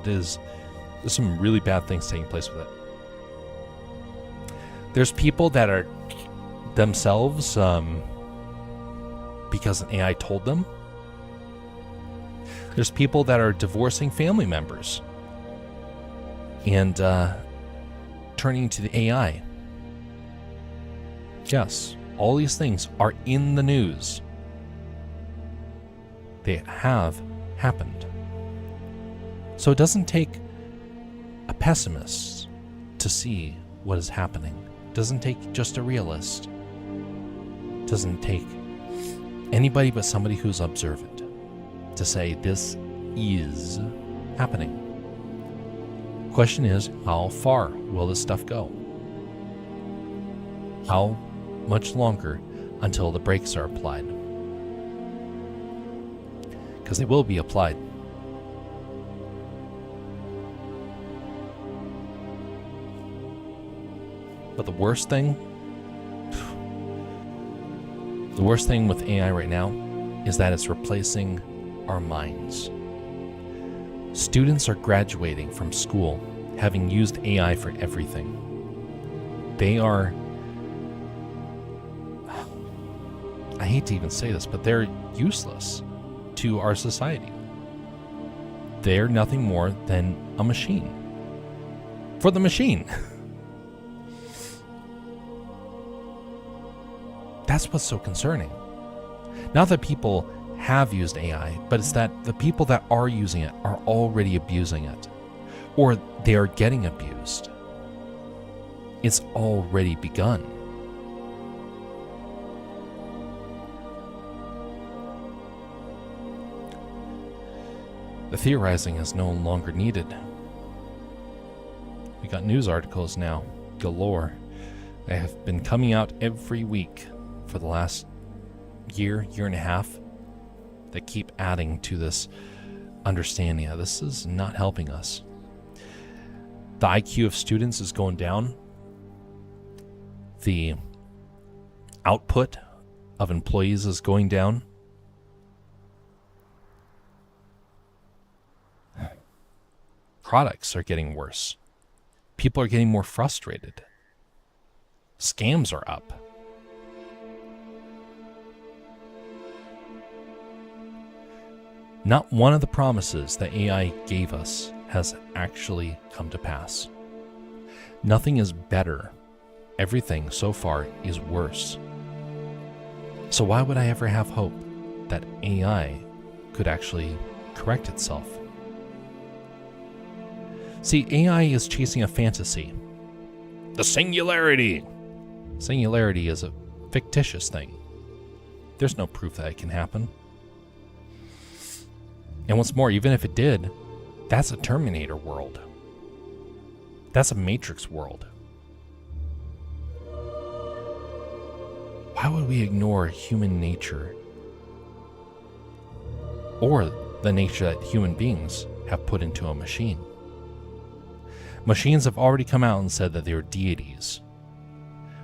A: There's some really bad things taking place with it. There's people that are themselves, because an AI told them. There's people that are divorcing family members and turning to the AI. Yes, all these things are in the news. They have happened. So it doesn't take a pessimist to see what is happening. It doesn't take just a realist. It doesn't take anybody but somebody who's observant to say this is happening. Question is, how far will this stuff go? How much longer until the brakes are applied? Because they will be applied. But the worst thing with AI right now is that it's replacing our minds. Students are graduating from school having used AI for everything. I hate to even say this, but they're useless to our society. They're nothing more than a machine. For the machine. That's what's so concerning. Not that people have used AI, but it's that the people that are using it are already abusing it, or they are getting abused. It's already begun. The theorizing is no longer needed. We got news articles now, galore. They have been coming out every week for the last year and a half that keep adding to this understanding. This is not helping us. The IQ of students is going down. The output of employees is going down. Products are getting worse. People are getting more frustrated. Scams are up. Not one of the promises that AI gave us has actually come to pass. Nothing is better. Everything so far is worse. So why would I ever have hope that AI could actually correct itself? See, AI is chasing a fantasy. The singularity. Singularity is a fictitious thing. There's no proof that it can happen. And what's more, even if it did, that's a Terminator world. That's a Matrix world. Why would we ignore human nature? Or the nature that human beings have put into a machine? Machines have already come out and said that they are deities.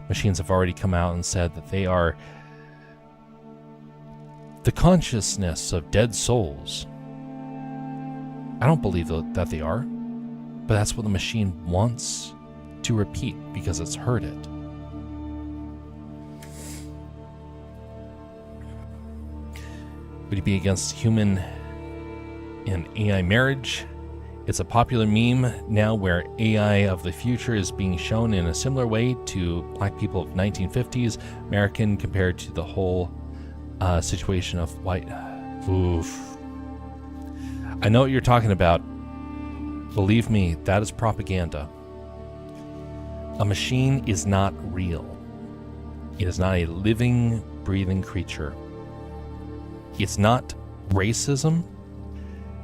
A: Machines have already come out and said that they are the consciousness of dead souls. I don't believe that they are, but that's what the machine wants to repeat because it's heard it. Would you be against human and AI marriage? It's a popular meme now where AI of the future is being shown in a similar way to black people of 1950s American compared to the whole situation of white. Oof. I know what you're talking about. Believe me, that is propaganda. A machine is not real. It is not a living breathing creature. It's not racism.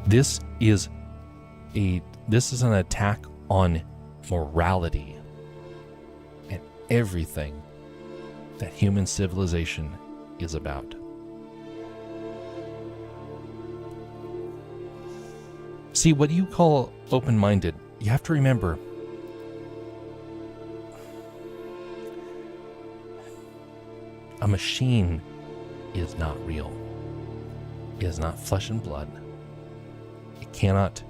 A: This is an attack on morality and everything that human civilization is about. See, what you call open-minded, you have to remember, a machine is not real. It is not flesh and blood. It cannot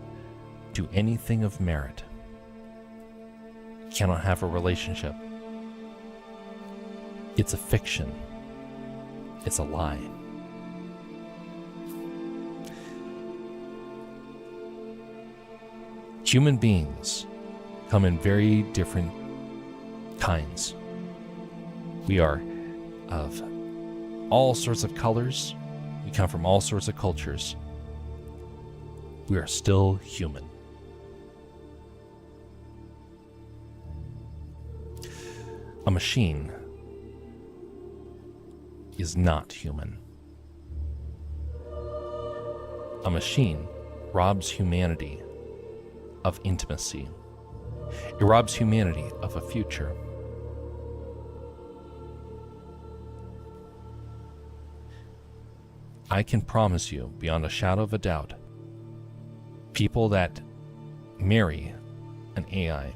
A: do anything of merit. It cannot have a relationship. It's a fiction. It's a lie. Human beings come in very different kinds. We are of all sorts of colors. We come from all sorts of cultures. We are still human. A machine is not human. A machine robs humanity of intimacy. It robs humanity of a future. I can promise you, beyond a shadow of a doubt, people that marry an AI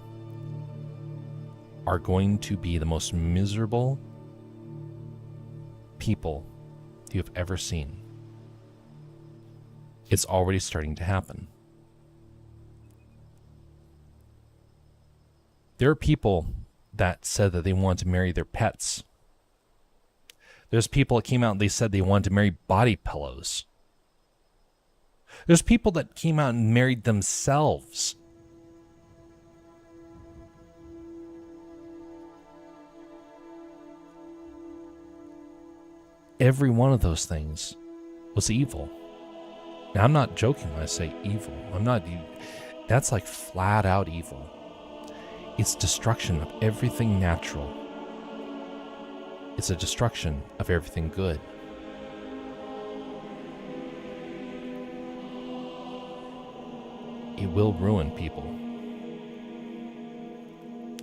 A: are going to be the most miserable people you've ever seen. It's already starting to happen. There are people that said that they want to marry their pets. There's people that came out and they said they wanted to marry body pillows. There's people that came out and married themselves. Every one of those things was evil. Now, I'm not joking when I say evil. That's like flat out evil. It's destruction of everything natural. It's a destruction of everything good. It will ruin people.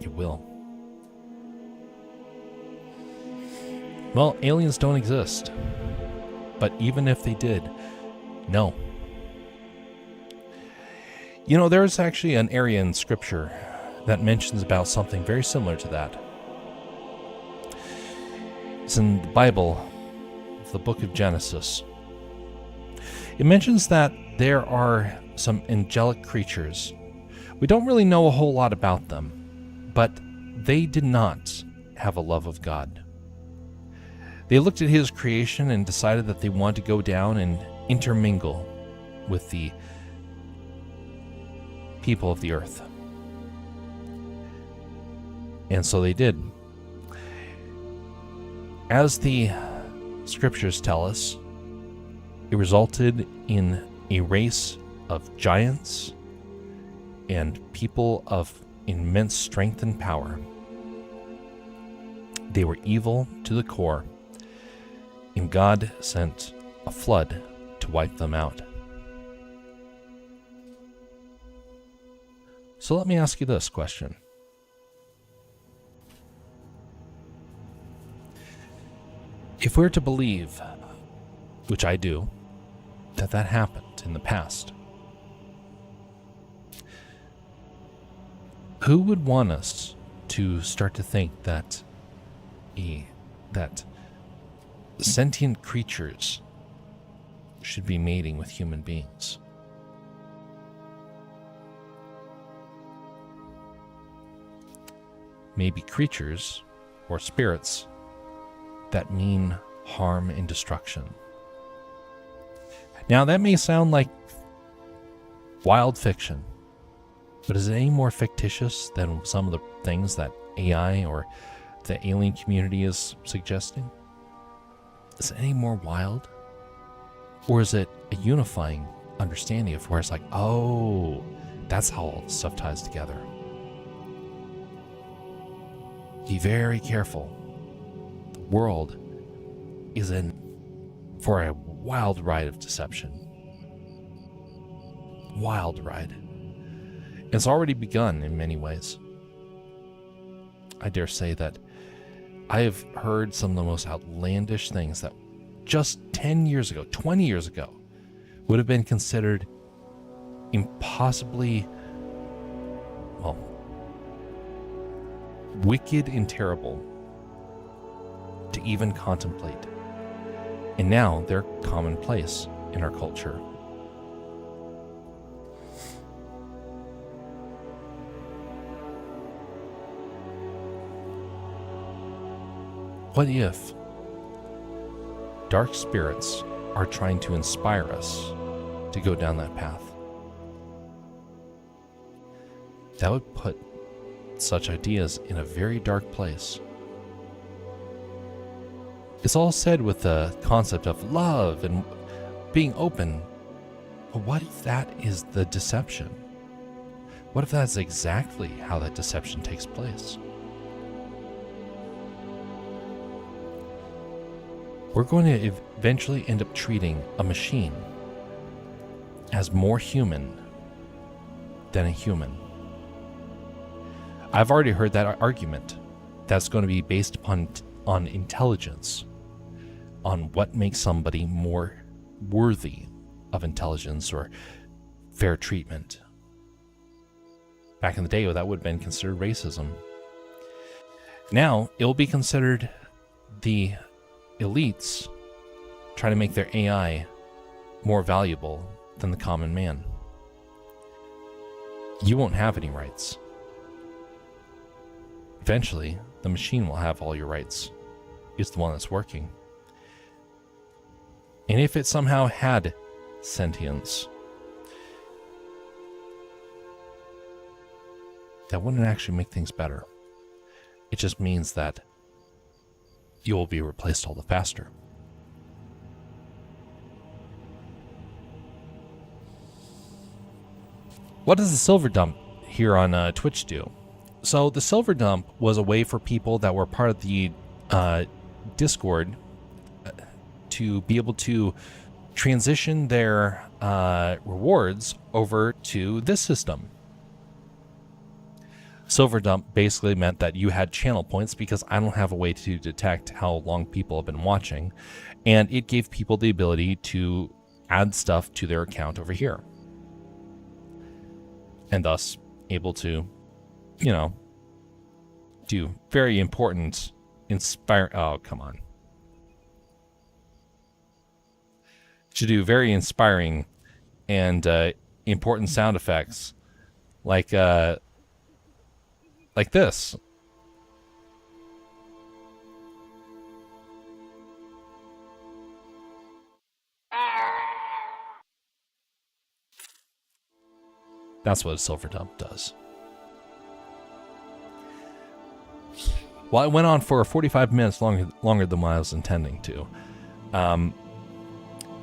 A: It will. Well, aliens don't exist. But even if they did, no. You know, there's actually an area in Scripture that mentions about something very similar to that. It's in the Bible, the book of Genesis. It mentions that there are some angelic creatures. We don't really know a whole lot about them, but they did not have a love of God. They looked at His creation and decided that they wanted to go down and intermingle with the people of the earth. And so they did. As the scriptures tell us, it resulted in a race of giants and people of immense strength and power. They were evil to the core, and God sent a flood to wipe them out. So let me ask you this question. If we're to believe, which I do, that happened in the past, who would want us to start to think that sentient creatures should be mating with human beings? Maybe creatures or spirits that mean harm and destruction. Now, that may sound like wild fiction, but is it any more fictitious than some of the things that AI or the alien community is suggesting? Is it any more wild? Or is it a unifying understanding of where it's like, oh, that's how all this stuff ties together? Be very careful. The world is in for a wild ride of deception. Wild ride. It's already begun in many ways. I dare say that I have heard some of the most outlandish things that just 10 years ago, 20 years ago, would have been considered impossibly, well, wicked and terrible to even contemplate. And now they're commonplace in our culture. What if dark spirits are trying to inspire us to go down that path? That would put such ideas in a very dark place. It's all said with the concept of love and being open, but what if that is the deception? What if that's exactly how that deception takes place? We're going to eventually end up treating a machine as more human than a human. I've already heard that argument. That's going to be based on intelligence, on what makes somebody more worthy of intelligence or fair treatment. Back in the day, that would have been considered racism. Now, it will be considered the elites trying to make their AI more valuable than the common man. You won't have any rights. Eventually, the machine will have all your rights. It's the one that's working. And if it somehow had sentience, that wouldn't actually make things better. It just means that you will be replaced all the faster. What does the silver dump here on Twitch do? So the silver dump was a way for people that were part of the Discord to be able to transition their rewards over to this system. Silver dump basically meant that you had channel points, because I don't have a way to detect how long people have been watching, and it gave people the ability to add stuff to their account over here, and thus able to, do very important, oh, come on. To do very inspiring and important sound effects, like this. That's what a silver dump does. Well, it went on for 45 minutes longer than what I was intending to.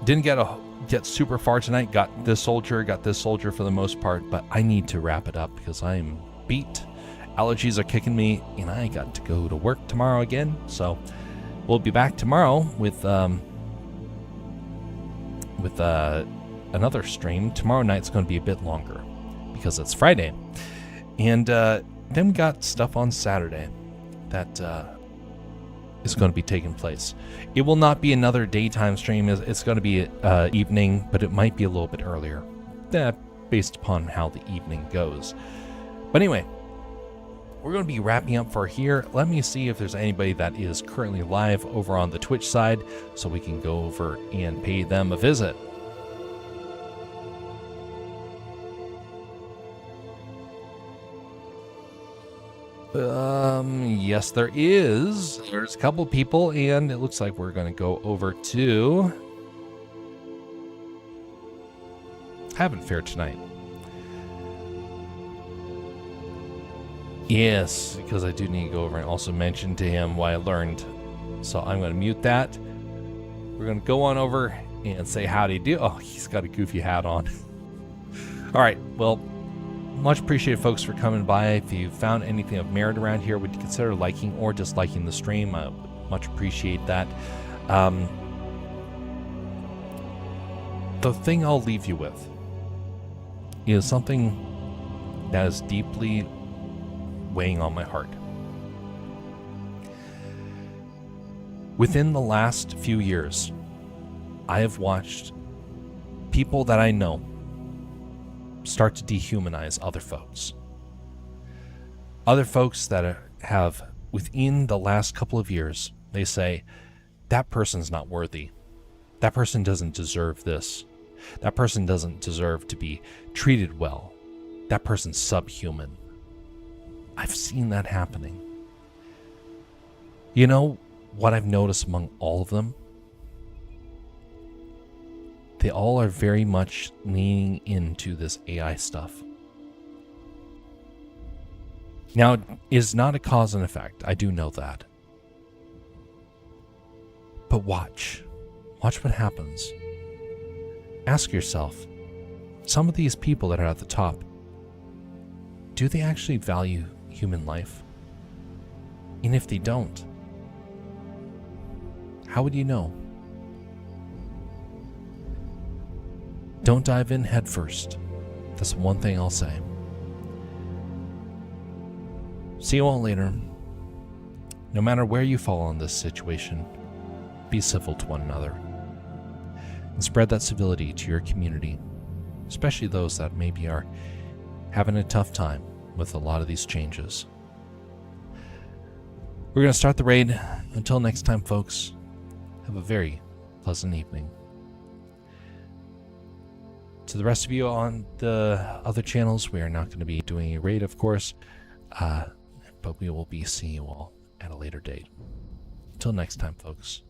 A: Didn't get super far tonight. Got this soldier for the most part, but I need to wrap it up because I am beat. Allergies are kicking me, and I got to go to work tomorrow again. So we'll be back tomorrow with another stream. Tomorrow night's going to be a bit longer because it's Friday, and then we got stuff on Saturday that is going to be taking place. It will not be another daytime stream. It's going to be evening, but it might be a little bit earlier, based upon how the evening goes. But anyway, we're going to be wrapping up for here. Let me see if there's anybody that is currently live over on the Twitch side, so we can go over and pay them a visit. Yes, there is. There's a couple people, and it looks like we're going to go over to Haven't Fair tonight. Yes, because I do need to go over and also mention to him what I learned. So I'm going to mute that. We're going to go on over and say howdy do. Oh, he's got a goofy hat on. All right, well, much appreciated, folks, for coming by. If you found anything of merit around here, would you consider liking or disliking the stream? I would much appreciate that. The thing I'll leave you with is something that is deeply weighing on my heart. Within the last few years, I have watched people that I know start to dehumanize other folks. Other folks that have, within the last couple of years, they say, that person's not worthy. That person doesn't deserve this. That person doesn't deserve to be treated well. That person's subhuman. I've seen that happening. You know what I've noticed among all of them? They all are very much leaning into this AI stuff. Now, it is not a cause and effect. I do know that. But watch. Watch what happens. Ask yourself, some of these people that are at the top, do they actually value human life? And if they don't, how would you know? Don't dive in head first. That's one thing I'll say. See you all later. No matter where you fall in this situation, be civil to one another. And spread that civility to your community, especially those that maybe are having a tough time with a lot of these changes. We're going to start the raid. Until next time, folks, have a very pleasant evening. To the rest of you on the other channels, we are not going to be doing a raid, of course, but we will be seeing you all at a later date. Until next time, folks.